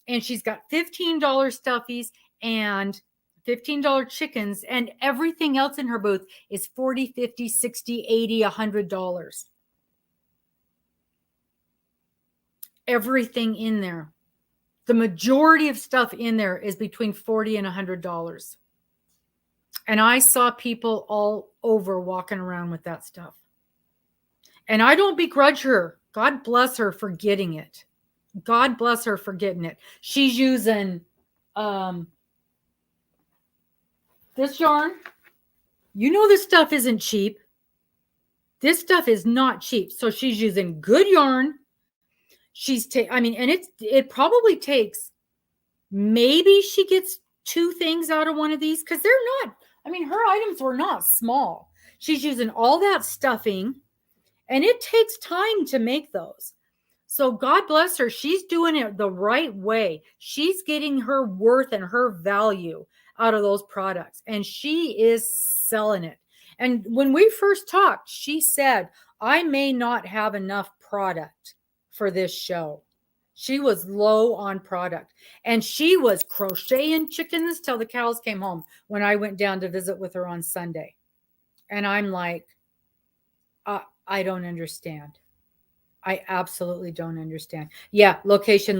and she's got $15 stuffies and $15 chickens, and everything else in her booth is $40, $50, $60, $80, $100. Everything in there. The majority of stuff in there is between $40 and $100. And I saw people all over walking around with that stuff. And I don't begrudge her. God bless her for getting it. God bless her for getting it. She's using this yarn. This stuff isn't cheap. This stuff is not cheap. So she's using good yarn. It probably takes, maybe she gets 2 things out of one of these, because they're not, her items were not small. She's using all that stuffing, and it takes time to make those. So God bless her. She's doing it the right way. She's getting her worth and her value out of those products, and she is selling it. And when we first talked, she said, I may not have enough product for this show. She was low on product, and she was crocheting chickens till the cows came home when I went down to visit with her on Sunday. And I'm like, I don't understand. I absolutely don't understand. Yeah, location.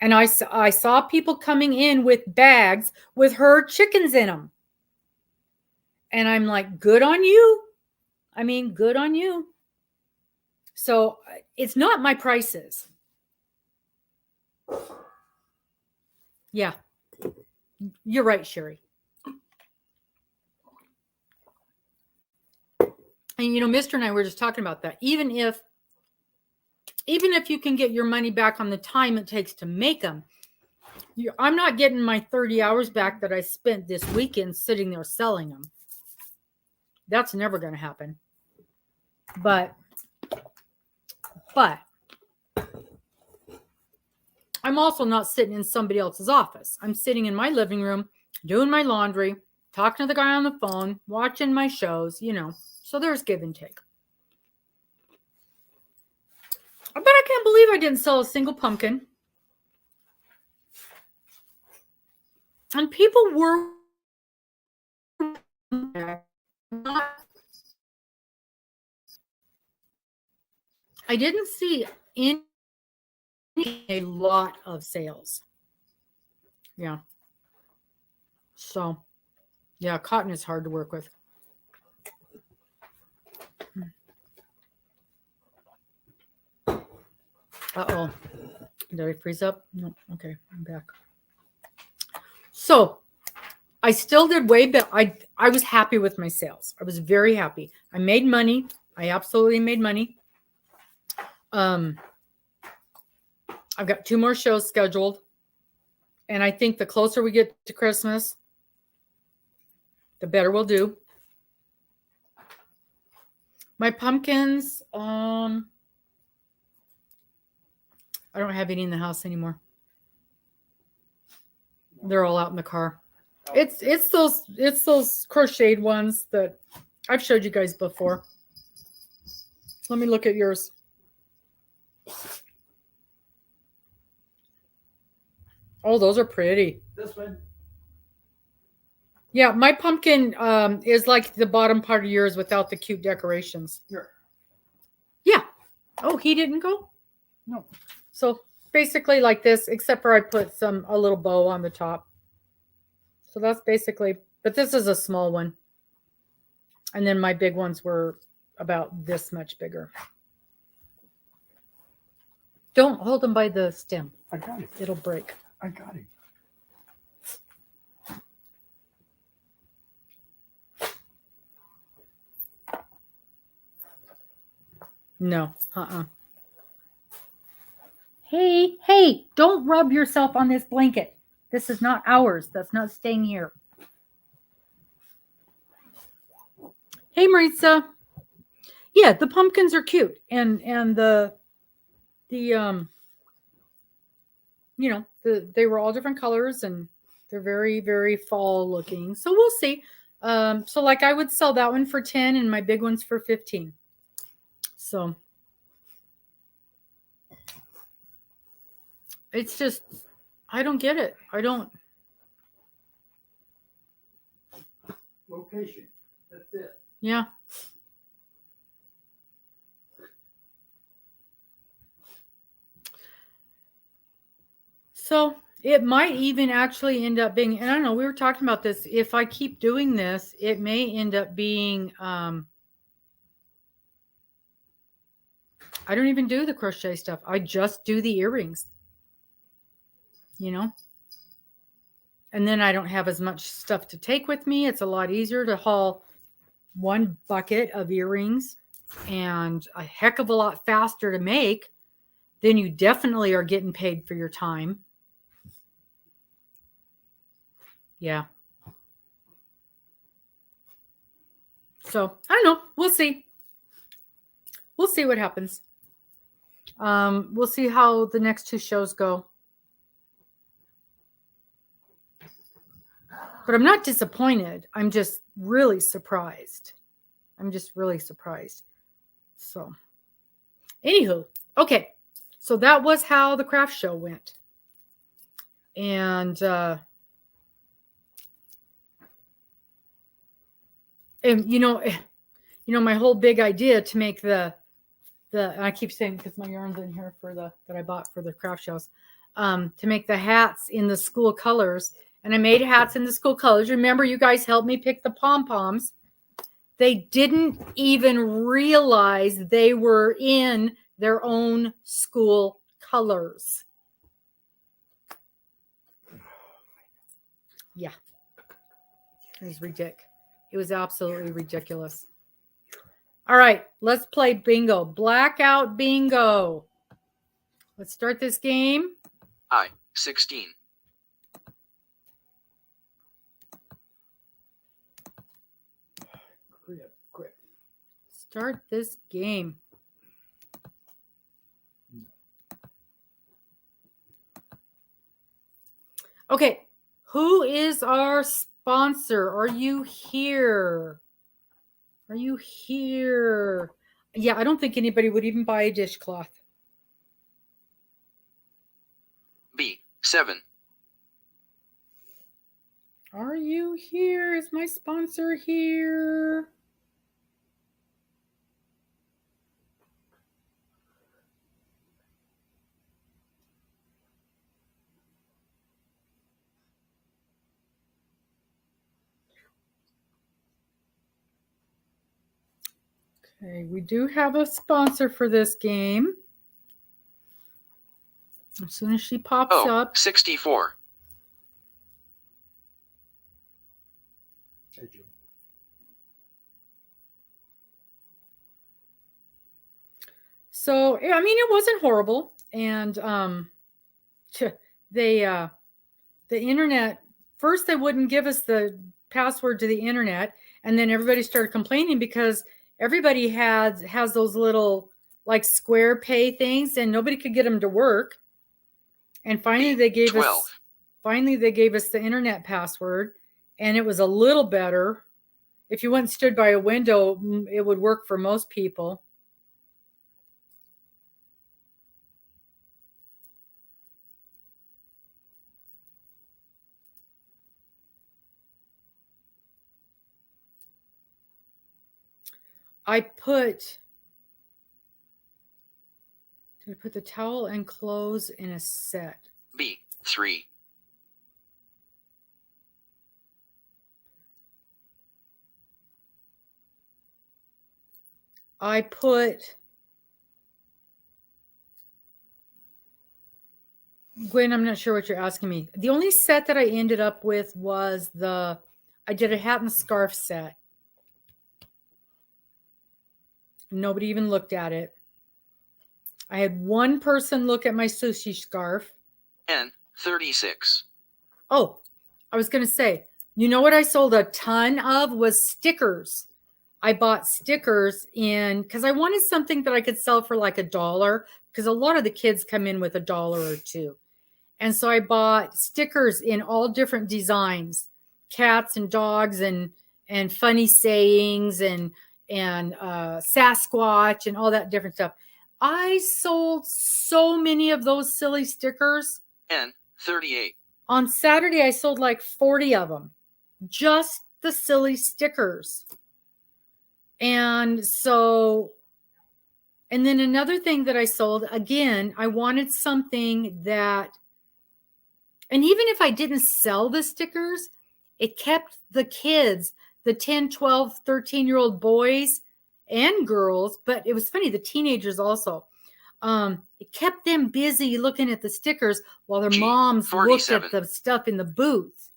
And I saw people coming in with bags with her chickens in them. And I'm like, good on you. I mean, good on you. So it's not my prices. Yeah, you're right, Sherry. And Mr. and I were just talking about that. Even if you can get your money back on the time it takes to make them, I'm not getting my 30 hours back that I spent this weekend sitting there selling them. That's never going to happen. But I'm also not sitting in somebody else's office. I'm sitting in my living room, doing my laundry, talking to the guy on the phone, watching my shows, So there's give and take. But I can't believe I didn't sell a single pumpkin. And people were I didn't see a lot of sales. Yeah. So, yeah, cotton is hard to work with. Uh-oh. Did I freeze up? No. Okay, I'm back. So, I still did way better. I was happy with my sales. I was very happy. I made money. I absolutely made money. I've got 2 more shows scheduled. And I think the closer we get to Christmas, the better we'll do. My pumpkins, I don't have any in the house anymore. They're all out in the car. It's those crocheted ones that I've showed you guys before. Let me look at yours. Oh, those are pretty. This one. Yeah, my pumpkin is like the bottom part of yours without the cute decorations. Here. Yeah. Oh, he didn't go? No. So basically like this, except for I put a little bow on the top. So that's basically, but this is a small one. And then my big ones were about this much bigger. Don't hold them by the stem. I got it. It'll break. I got it. No. Hey, don't rub yourself on this blanket. This is not ours. That's not staying here. Hey, Maritza. Yeah, the pumpkins are cute. And they were all different colors and they're very, very fall looking. So we'll see. So like I would sell that one for 10 and my big ones for 15. So it's just, I don't get it. I don't. Location. That's it. Yeah. So it might even actually end up being, and I don't know, we were talking about this. If I keep doing this, it may end up being, I don't even do the crochet stuff. I just do the earrings, and then I don't have as much stuff to take with me. It's a lot easier to haul one bucket of earrings and a heck of a lot faster to make. Then you definitely are getting paid for your time. Yeah. So I don't know. We'll see. We'll see what happens. We'll see how the next 2 shows go. But I'm not disappointed. I'm just really surprised. So, anywho, okay. So that was how the craft show went. And you know, my whole big idea to make the I keep saying because my yarn's in here for that I bought for the craft shows, to make the hats in the school colors. And I made hats in the school colors. Remember, you guys helped me pick the pom-poms. They didn't even realize they were in their own school colors. Yeah. It was ridiculous. It was absolutely ridiculous. All right, let's play bingo. Blackout bingo. Let's start this game. 16. Quit. Start this game. Okay, who is our sponsor? Are you here? Are you here? Yeah, I don't think anybody would even buy a dishcloth. B. 7. Are you here? Is my sponsor here? Okay, we do have a sponsor for this game. As soon as she pops up. 64. So, I mean, it wasn't horrible. And the internet, first they wouldn't give us the password to the internet, and then everybody started complaining because everybody has those little like Square Pay things, and nobody could get them to work. And finally they gave 12. us the internet password, and it was a little better. If you went and stood by a window, it would work for most people. Did I put the towel and clothes in a set? B. 3. I put Gwen, I'm not sure what you're asking me. The only set that I ended up with was I did a hat and scarf set. Nobody even looked at it. I had one person look at my sushi scarf. N. 36. Oh, I was going to say, you know what I sold a ton of was stickers. I bought stickers because I wanted something that I could sell for like $1, because a lot of the kids come in with $1 or $2. And so I bought stickers in all different designs, cats and dogs and funny sayings and Sasquatch and all that different stuff. I sold so many of those silly stickers. N. 38. On Saturday, I sold like 40 of them. Just the silly stickers. And then another thing that I sold, again, I wanted something that, and even if I didn't sell the stickers, it kept the kids, the 10, 12, 13-year-old boys and girls, but it was funny, the teenagers also. It kept them busy looking at the stickers while their moms looked at the stuff in the booth.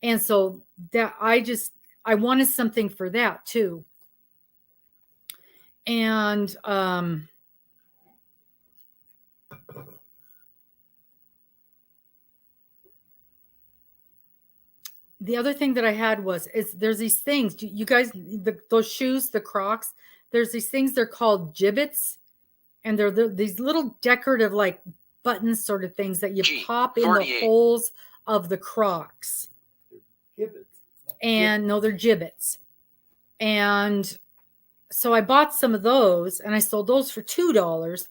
And so that I wanted something for that too. And the other thing that I had there's these things, you guys, those shoes, the Crocs, there's these things, they're called gibbets, and they're these little decorative like buttons sort of things that you pop in the holes of the Crocs. Gibbets. And no, they're gibbets. And so I bought some of those and I sold those for $2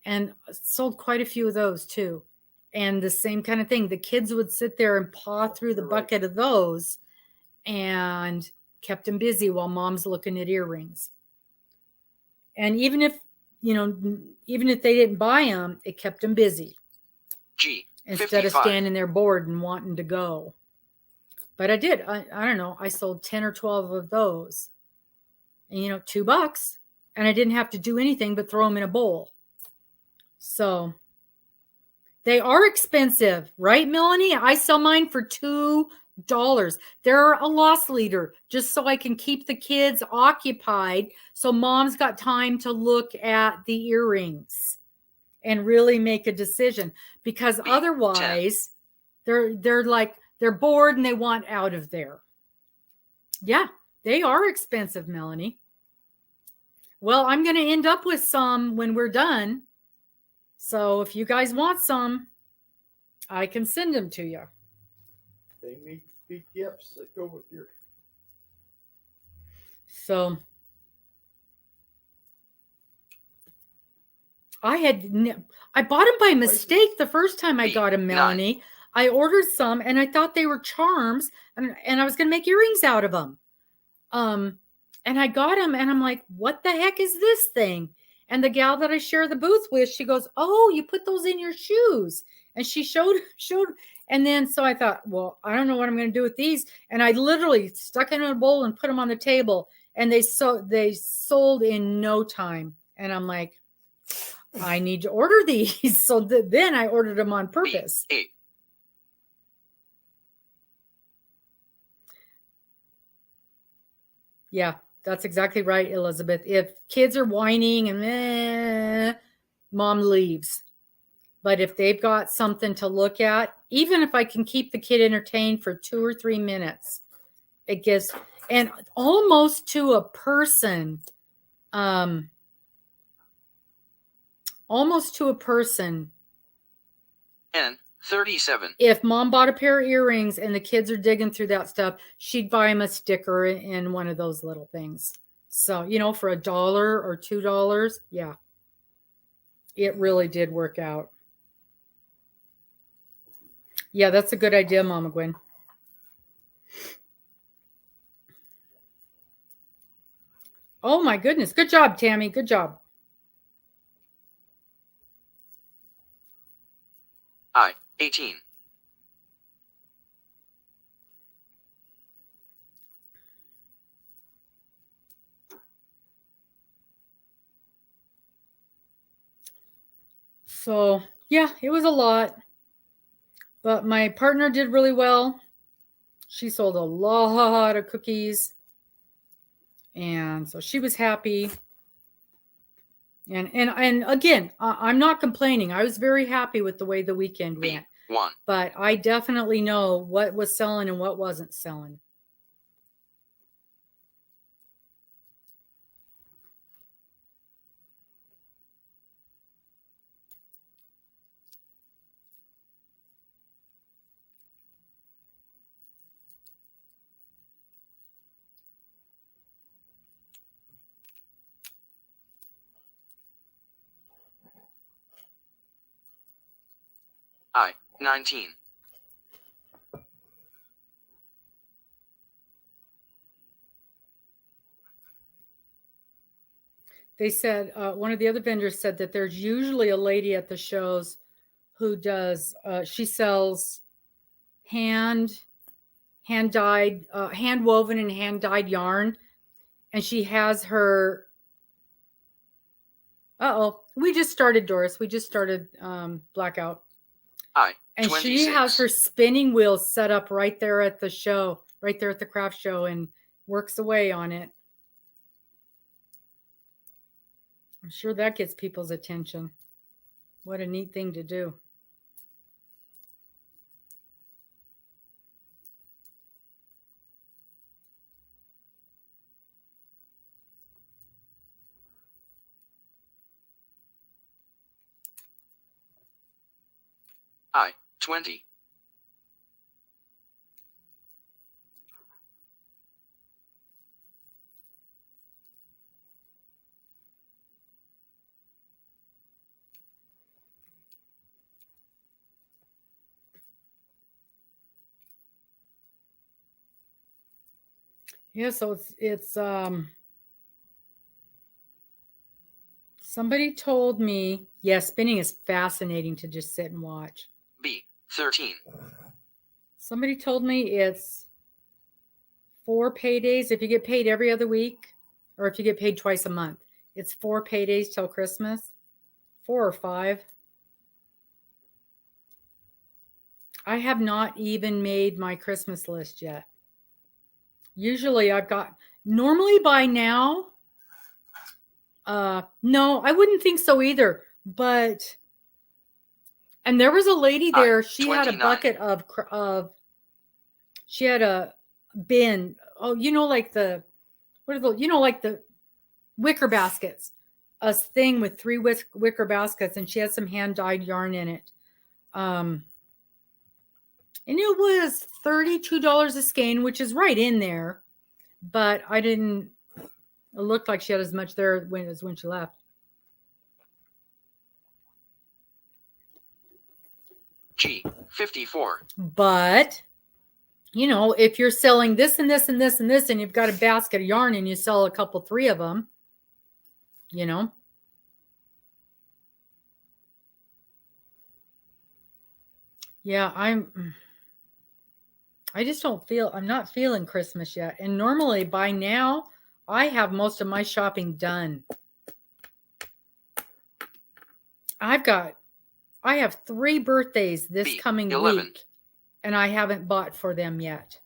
and sold quite a few of those too. And the same kind of thing. The kids would sit there and paw through the bucket of those and kept them busy while mom's looking at earrings. And even if, even if they didn't buy them, it kept them busy. G. Instead 55. of standing there bored and wanting to go. But I did. I don't know. I sold 10 or 12 of those. And, $2. And I didn't have to do anything but throw them in a bowl. So they are expensive, right, Melanie? I sell mine for $2. They're a loss leader just so I can keep the kids occupied. So mom's got time to look at the earrings and really make a decision, because otherwise they're bored and they want out of there. Yeah, they are expensive, Melanie. Well, I'm going to end up with some when we're done. So if you guys want some, I can send them to you. They may be gifts that go with your. So I bought them by mistake the first time I got them, Melanie. I ordered some and I thought they were charms, and I was going to make earrings out of them. And I got them and I'm like, what the heck is this thing? And the gal that I share the booth with, she goes, oh, you put those in your shoes. And she showed. And then so I thought, well, I don't know what I'm going to do with these. And I literally stuck it in a bowl and put them on the table. And they sold in no time. And I'm like, I need to order these. So then I ordered them on purpose. Yeah, that's exactly right, Elizabeth. If kids are whining and mom leaves. But if they've got something to look at, even if I can keep the kid entertained for 2 or 3 minutes, it gives, and almost to a person, N 37. If mom bought a pair of earrings and the kids are digging through that stuff, she'd buy them a sticker in one of those little things. So, for $1 or $2, yeah, it really did work out. Yeah, that's a good idea, Mama Gwen. Oh my goodness. Good job, Tammy. Good job. I 18. So, yeah, it was a lot. But my partner did really well. She sold a lot of cookies. And so she was happy. And again, I'm not complaining. I was very happy with the way the weekend went. B1. But I definitely know what was selling and what wasn't selling. I 19. They said, one of the other vendors said that there's usually a lady at the shows who does, she sells hand dyed, hand woven and hand dyed yarn. And she has her, we just started, Doris. We just started Blackout. And 26. she has her spinning wheels set up right there at the show, right there at the craft show, and works away on it. I'm sure that gets people's attention. What a neat thing to do. I 20. Yeah, so it's somebody told me, yeah, spinning is fascinating to just sit and watch. B. 13. Somebody told me it's 4 paydays. If you get paid every other week, or if you get paid twice a month, it's 4 paydays till Christmas. 4 or 5. I have not even made my Christmas list yet. Usually normally by now, no, I wouldn't think so either. But, and there was a lady there, she had a 29. bucket she had a bin. Oh, like the wicker baskets, a thing with 3 wicker baskets, and she had some hand-dyed yarn in it. And it was $32 a skein, which is right in there, but it looked like she had as much there as when she left. G. 54. But, if you're selling this and this and this and this, and you've got a basket of yarn and you sell a couple, 3 of them, yeah, I'm not feeling Christmas yet. And normally by now, I have most of my shopping done. I have 3 birthdays this coming 11. week, and I haven't bought for them yet.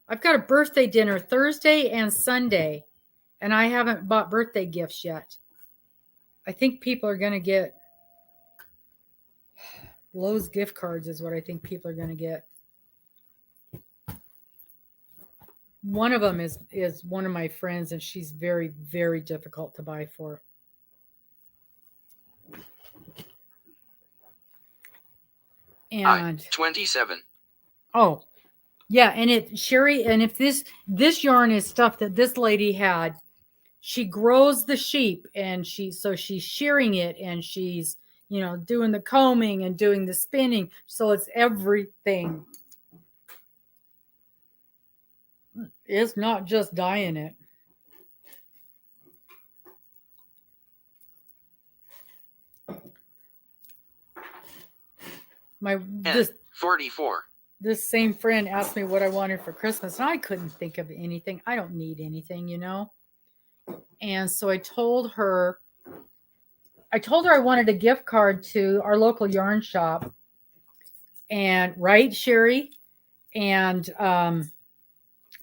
I've got a birthday dinner Thursday and Sunday, and I haven't bought birthday gifts yet. I think people are going to get Lowe's gift cards is what I think people are going to get. One of them is one of my friends, and she's very, very difficult to buy for. And 27. Oh, yeah, and Sherry, and if this yarn is stuff that this lady had, she grows the sheep, and she's shearing it, and she's doing the combing and doing the spinning, so it's everything. It's not just dyeing it. This 44. This same friend asked me what I wanted for Christmas, and I couldn't think of anything. I don't need anything, And so I told her I wanted a gift card to our local yarn shop. And right, Sherry? And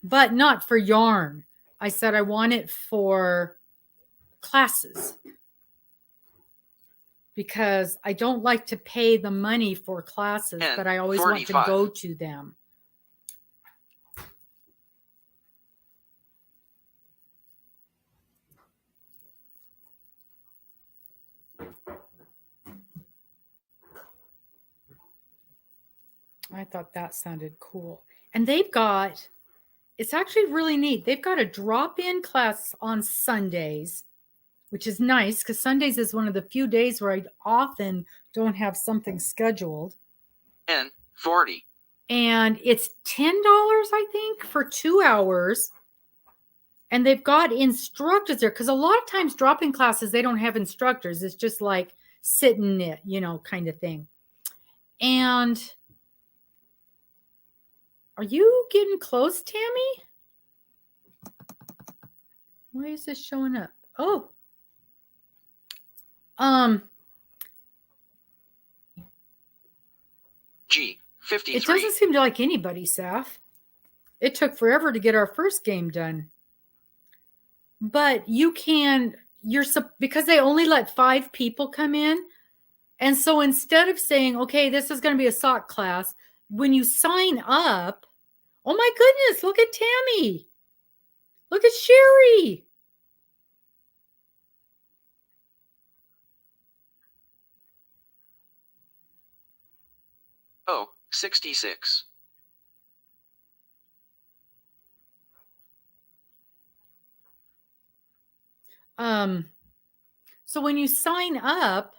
but not for yarn. I said I want it for classes, because I don't like to pay the money for classes, but I always 45. want to go to them. I thought that sounded cool. And it's actually really neat. They've got a drop-in class on Sundays, which is nice, because Sundays is one of the few days where I often don't have something scheduled. And 40. And it's $10, I think, for 2 hours. And they've got instructors there, because a lot of times drop-in classes, they don't have instructors. It's just like sit and knit, kind of thing. And are you getting close, Tammy? Why is this showing up? Oh. G. 53. It doesn't seem to like anybody, Saf. It took forever to get our first game done. But because they only let 5 people come in. And so instead of saying, okay, this is going to be a sock class, when you sign up, oh my goodness, look at Tammy. Look at Sherry. Oh, 66. So when you sign up,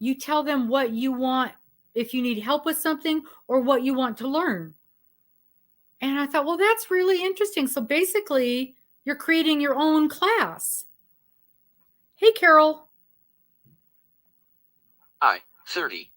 you tell them what you want, if you need help with something or what you want to learn. And I thought, well, that's really interesting. So basically, you're creating your own class. Hey, Carol. I, 30.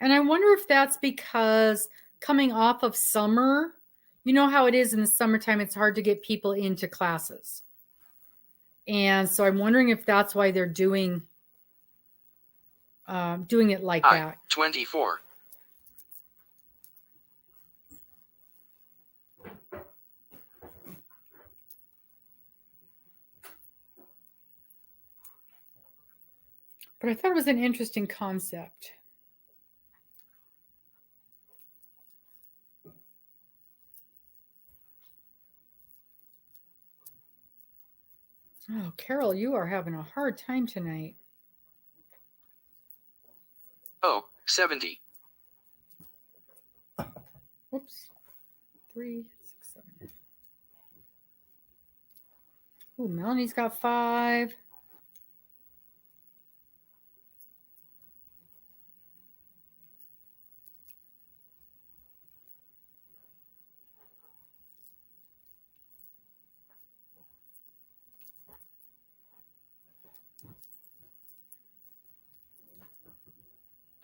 And I wonder if that's because coming off of summer, you know how it is in the summertime, it's hard to get people into classes. And so I'm wondering if that's why they're doing it like that. 24. But I thought it was an interesting concept. Oh, Carol, you are having a hard time tonight. Oh, 70. Whoops. 3, 6, 7. Oh, Melanie's got 5.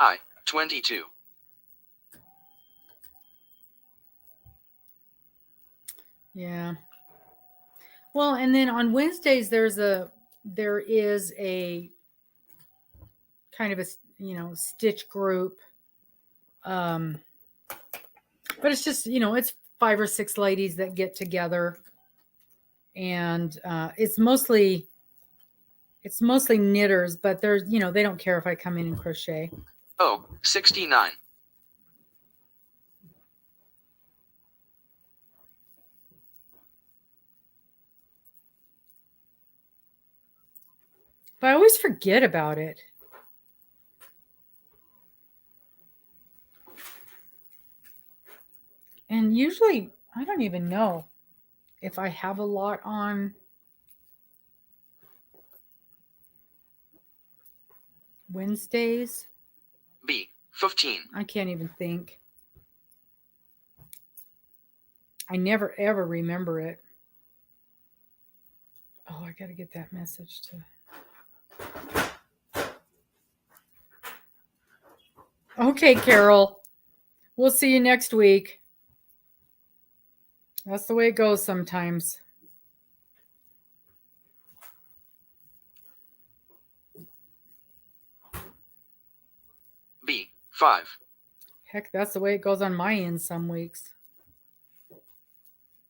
I, 22. Yeah. Well, and then on Wednesdays there is a kind of a stitch group. But it's just it's 5 or 6 ladies that get together, and it's mostly knitters, but there's they don't care if I come in and crochet. Oh, 69. But I always forget about it. And usually, I don't even know if I have a lot on Wednesdays. B, 15. I can't even think. I never ever remember it. Oh, I got to get that message to. Okay, Carol. We'll see you next week. That's the way it goes sometimes. B, 5. Heck, that's the way it goes on my end some weeks.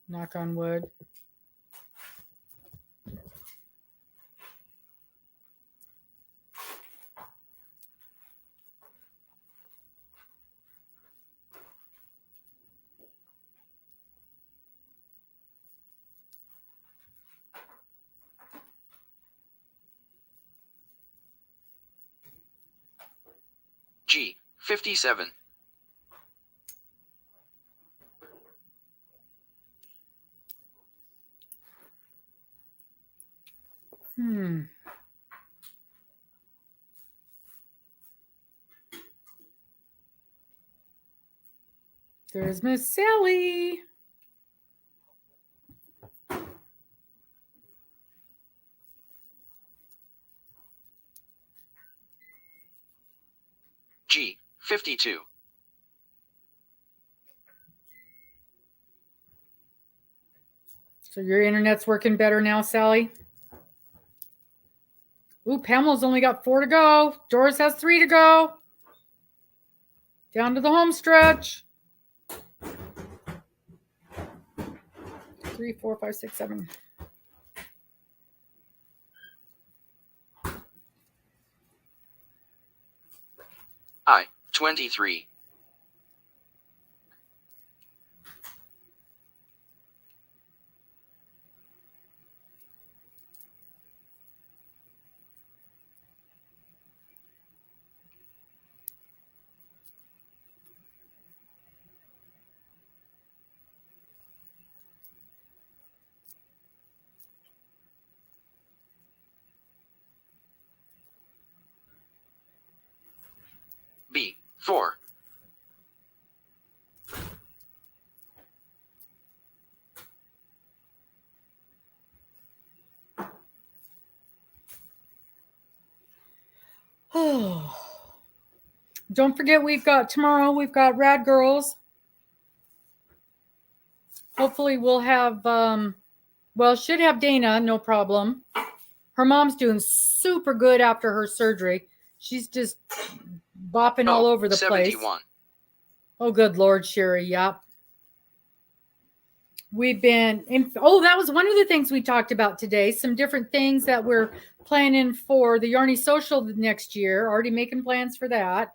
Knock on wood. G, 57. There's Miss Sally. G, 52. So your internet's working better now, Sally? Ooh, Pamela's only got 4 to go. Doris has 3 to go. Down to the home stretch. 3, 4, 5, 6, 7. I, 23. 4. Oh. Don't forget, tomorrow we've got Rad Girls. Hopefully we'll have, should have Dena, no problem. Her mom's doing super good after her surgery. She's just bopping all over the 71. place. Oh, good Lord, Sherry. Yep. That was one of the things we talked about today. Some different things that we're planning for the Yarny Social next year. Already making plans for that.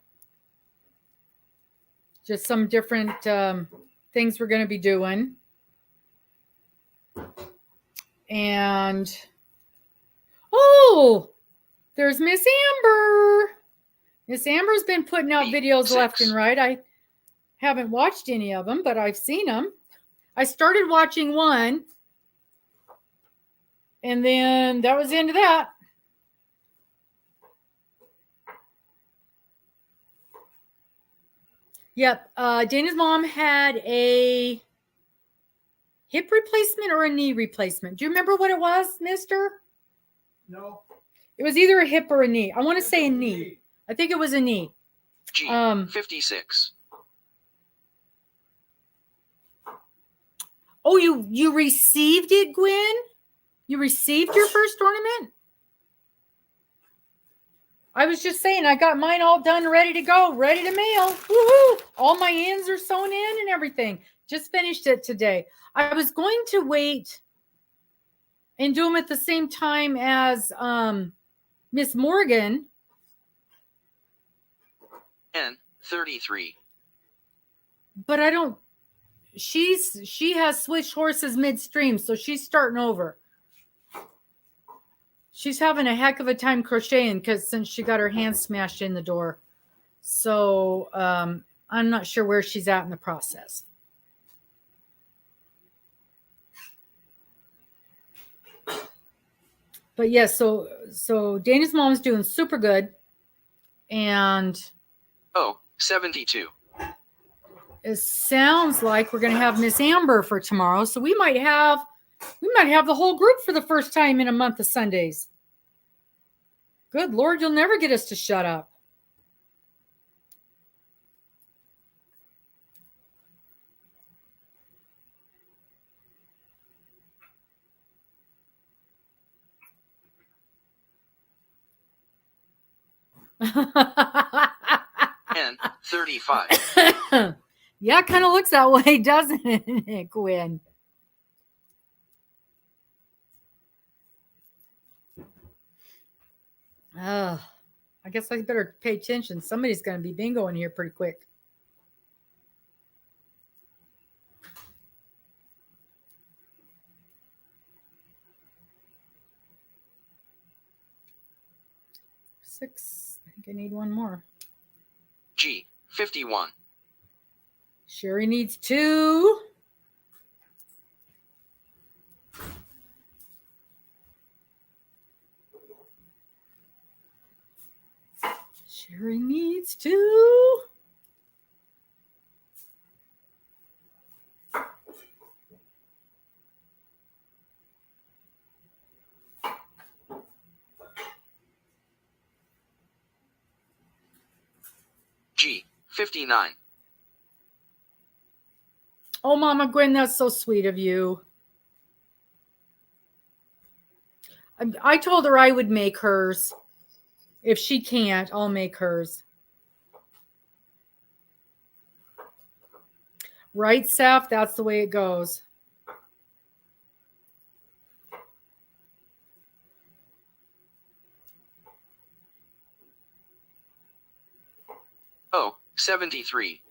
Just some different things we're going to be doing. And, there's Miss Amber. Miss Amber's been putting out videos left and right. I haven't watched any of them, but I've seen them. I started watching one, and then that was the end of that. Yep. Dana's mom had a hip replacement or a knee replacement. Do you remember what it was, mister? No. It was either a hip or a knee. I want to say a knee. I think it was a knee. G, 56. Oh, you received it, Gwen? You received your first ornament? I was just saying, I got mine all done, ready to go, ready to mail. Woohoo! All my ends are sewn in and everything. Just finished it today. I was going to wait and do them at the same time as Miss Morgan. N, 33. But I don't. She has switched horses midstream, so she's starting over. She's having a heck of a time crocheting since she got her hand smashed in the door. So I'm not sure where she's at in the process. But yes, so Dana's mom's doing super good. And 72. It sounds like we're going to have Miss Amber for tomorrow. So we might have the whole group for the first time in a month of Sundays. Good Lord, you'll never get us to shut up. N, 35. Yeah, it kind of looks that way, doesn't it, Gwen? I guess I better pay attention. Somebody's going to be bingo in here pretty quick. Six. I think I need one more. G, 51. Sherry needs 2. Sherry needs 2. G, 59. Oh, Mama Gwen, that's so sweet of you. I told her I would make hers. If she can't, I'll make hers. Right, Seth? That's the way it goes. Oh, 73.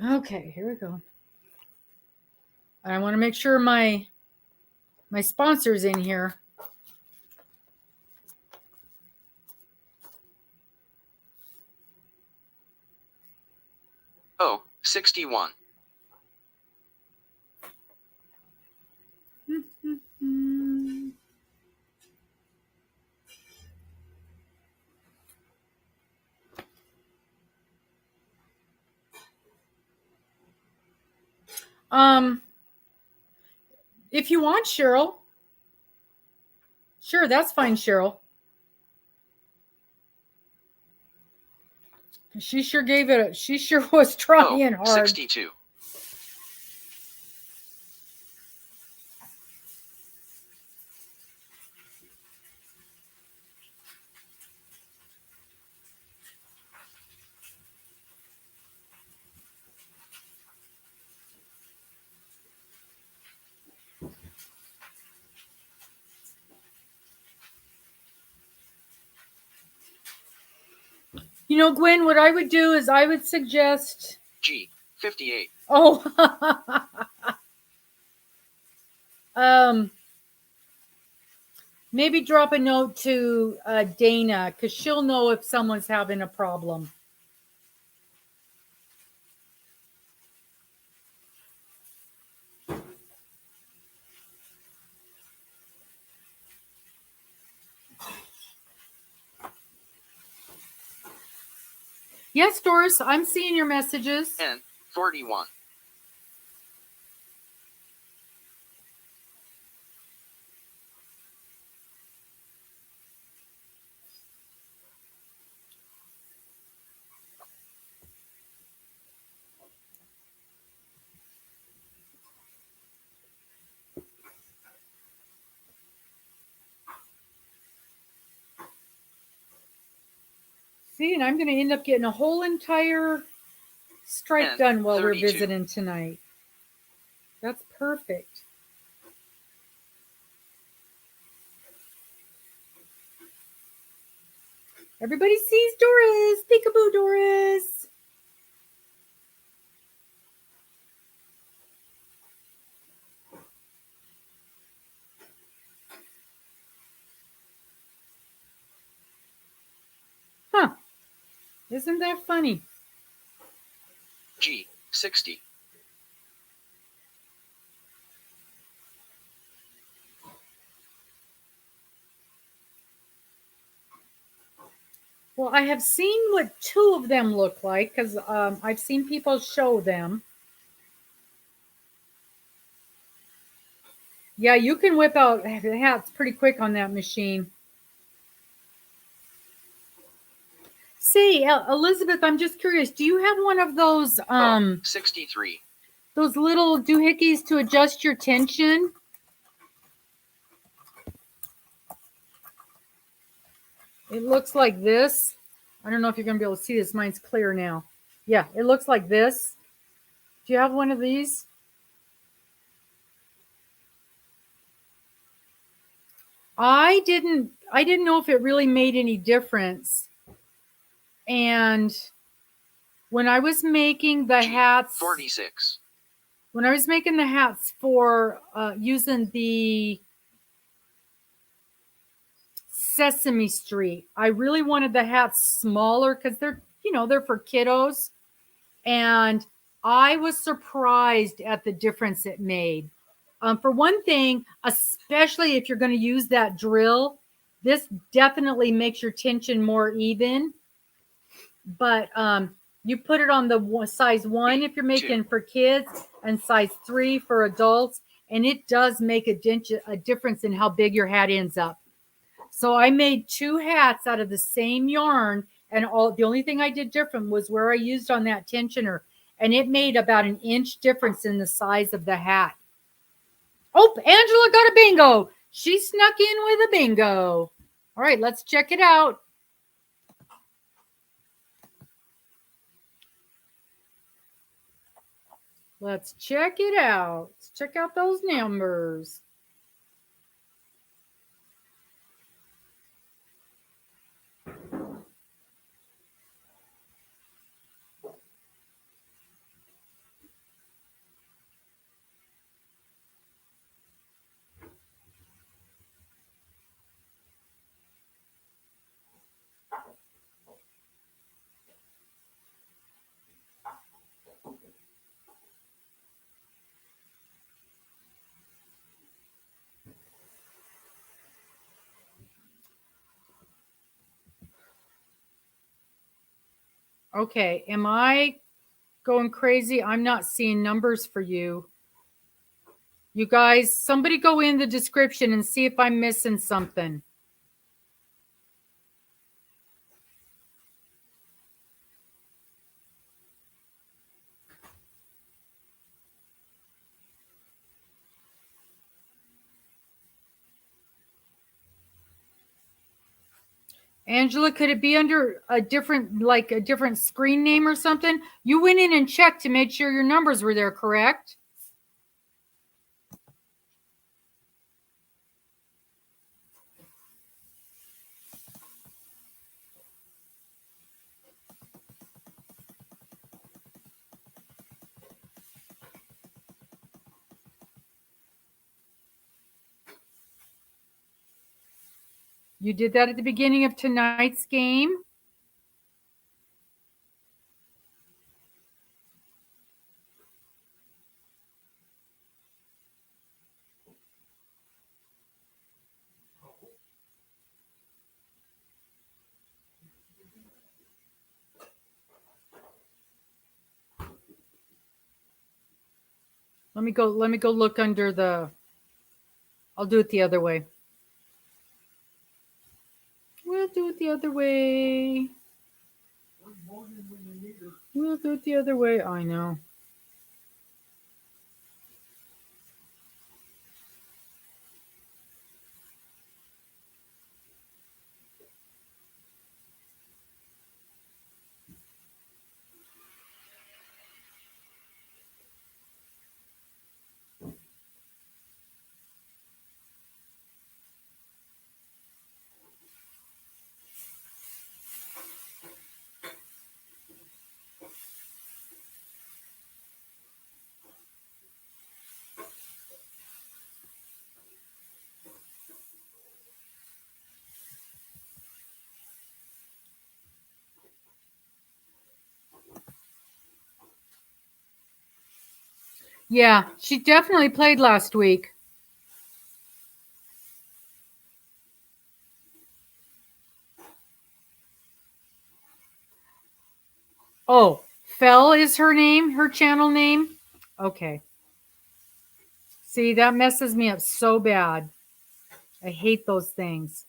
Okay, here we go. I want to make sure my sponsor's in here. Oh, 61. If you want, Cheryl. Sure, that's fine, Cheryl. She sure gave it. She sure was trying hard. 62. You know, Gwen, what I would do is I would suggest G. 58. Oh, maybe drop a note to Dana because she'll know if someone's having a problem. Yes, Doris, I'm seeing your messages. N. 41. See, and I'm going to end up getting a whole entire stripe done while 32. we're visiting tonight. That's perfect. Everybody sees Doris. Peekaboo, Doris. Huh. Isn't that funny? G. 60. Well, I have seen what two of them look like because I've seen people show them. Yeah, you can whip out hats pretty quick on that machine. Say, Elizabeth, I'm just curious. Do you have one of those 63. those little doohickeys to adjust your tension? It looks like this. I don't know if you're going to be able to see this. Mine's clear now. Yeah, it looks like this. Do you have one of these? I didn't know if it really made any difference. And when I was making the hats 46. When I was making the hats for using the Sesame Street, I really wanted the hats smaller because they're for kiddos. And I was surprised at the difference it made. For one thing, especially if you're going to use that drill, this definitely makes your tension more even. But you put it on the size 1 if you're making for kids and size 3 for adults. And it does make a difference in how big your hat ends up. So I made 2 hats out of the same yarn. And the only thing I did different was where I used on that tensioner. And it made about an inch difference in the size of the hat. Oh, Angela got a bingo. She snuck in with a bingo. All right, let's check it out. Let's check it out. Let's check out those numbers. Okay, am I going crazy? I'm not seeing numbers for you. You guys, somebody go in the description and see if I'm missing something. Angela, could it be under a different, like a different screen name or something? You went in and checked to make sure your numbers were there, correct? You did that at the beginning of tonight's game. Let me go look under the, I'll do it the other way. We'll do it the other way. We'll do it the other way. I know. Yeah, she definitely played last week. Oh, Fell is her name, her channel name? Okay. See, that messes me up so bad. I hate those things.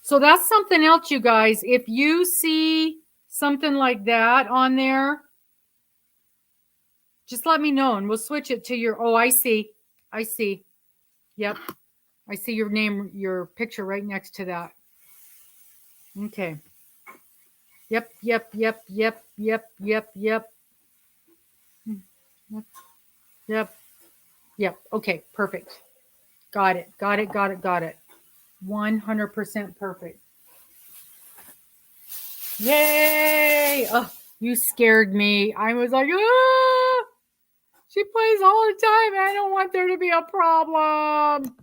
So that's something else, you guys. If you see something like that on there, just let me know and we'll switch it to your, oh, I see. I see. Yep. I see your name, your picture right next to that. Okay. Yep. Yep. Okay, perfect. Got it. 100% perfect. Yay! Oh, you scared me. I was like, ah! She plays all the time. I don't want there to be a problem.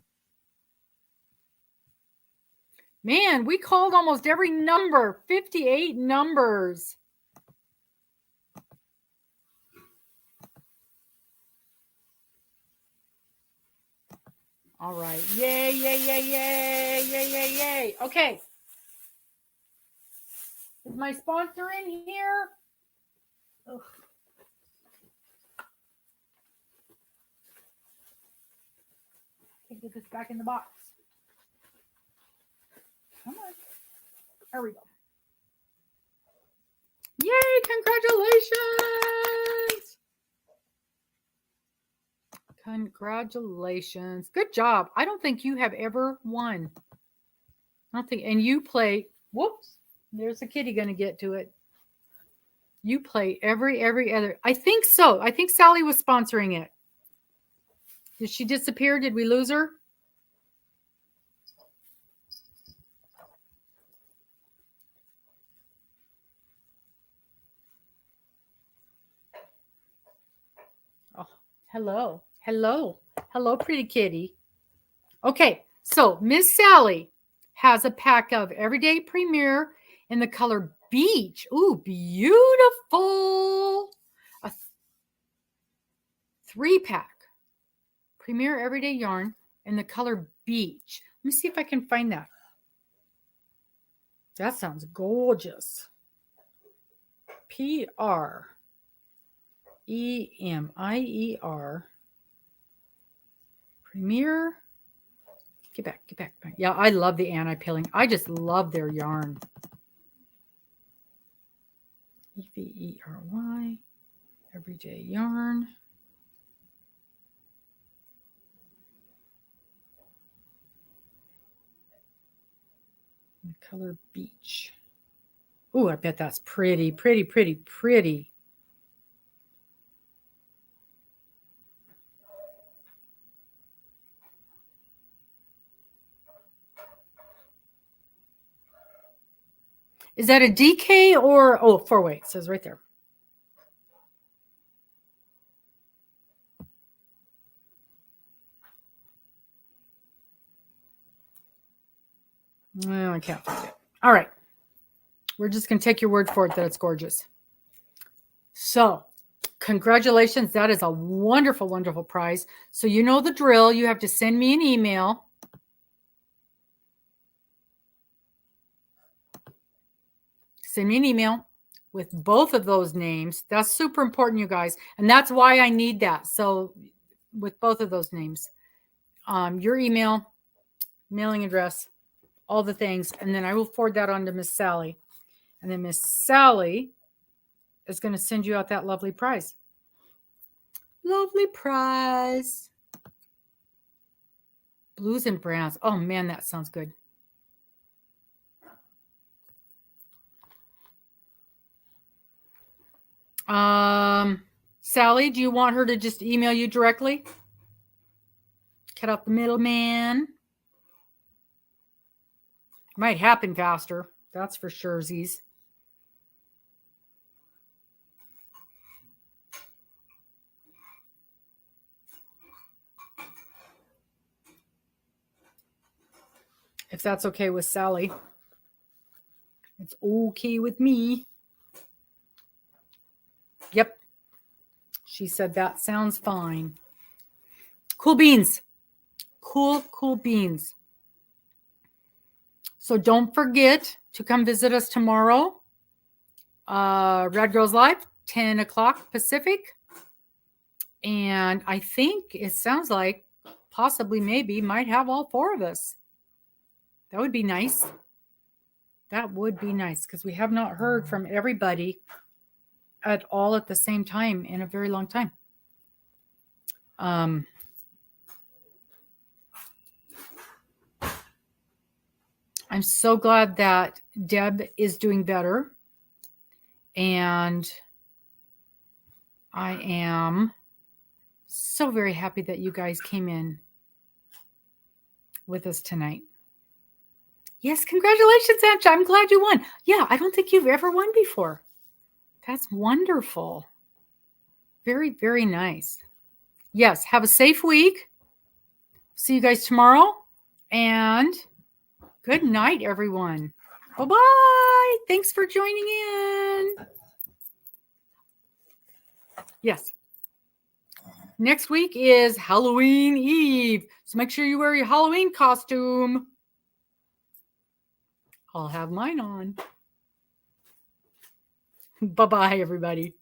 Man, we called almost every number. 58 numbers. All right. Yay. Okay. Is my sponsor in here? Ugh. Get this back in the box. Come on. There we go. Yay, congratulations. Congratulations. Good job. I don't think you have ever won. I don't think, and you play, whoops, there's a kitty going to get to it. You play every other, I think so. I think Sally was sponsoring it. Did she disappear? Did we lose her? Oh, hello, pretty kitty. Okay, so Miss Sally has a pack of Everyday Premier in the color Beach. Ooh, beautiful. A 3-pack Premier Everyday Yarn in the color Beach. me see if I can find that. That sounds gorgeous. Premier. Premier. Get back. Yeah, I love the anti-pilling. I just love their yarn. Every Everyday Yarn. The color Beach. Oh, I bet that's pretty. Is that a DK or, oh, 4-way? It says right there. Well, I can't find it. All right. We're just going to take your word for it that it's gorgeous. So, congratulations. That is a wonderful, wonderful prize. So, you know the drill. You have to send me an email. Send me an email with both of those names. That's super important, you guys. And that's why I need that. So, with both of those names, your email, mailing address, all the things. And then I will forward that on to Miss Sally. And then Miss Sally is going to send you out that lovely prize. Lovely prize. Blues and browns. Oh, man, that sounds good. Sally, do you want her to just email you directly? Cut out the middleman. Might happen faster. That's for sure, Z's. If that's okay with Sally. It's okay with me. Yep. She said that sounds fine. Cool beans. Cool beans. So don't forget to come visit us tomorrow. Red Girls Live, 10 o'clock Pacific. And I think it sounds like possibly maybe might have all 4 of us. That would be nice. That would be nice because we have not heard from everybody at all at the same time in a very long time. I'm so glad that Deb is doing better. And I am so very happy that you guys came in with us tonight. Yes, congratulations, Ancha. I'm glad you won. Yeah, I don't think you've ever won before. That's wonderful. Very, very nice. Yes, have a safe week. See you guys tomorrow. And good night, everyone. Bye-bye. Thanks for joining in. Yes. Next week is Halloween Eve. So make sure you wear your Halloween costume. I'll have mine on. Bye-bye, everybody.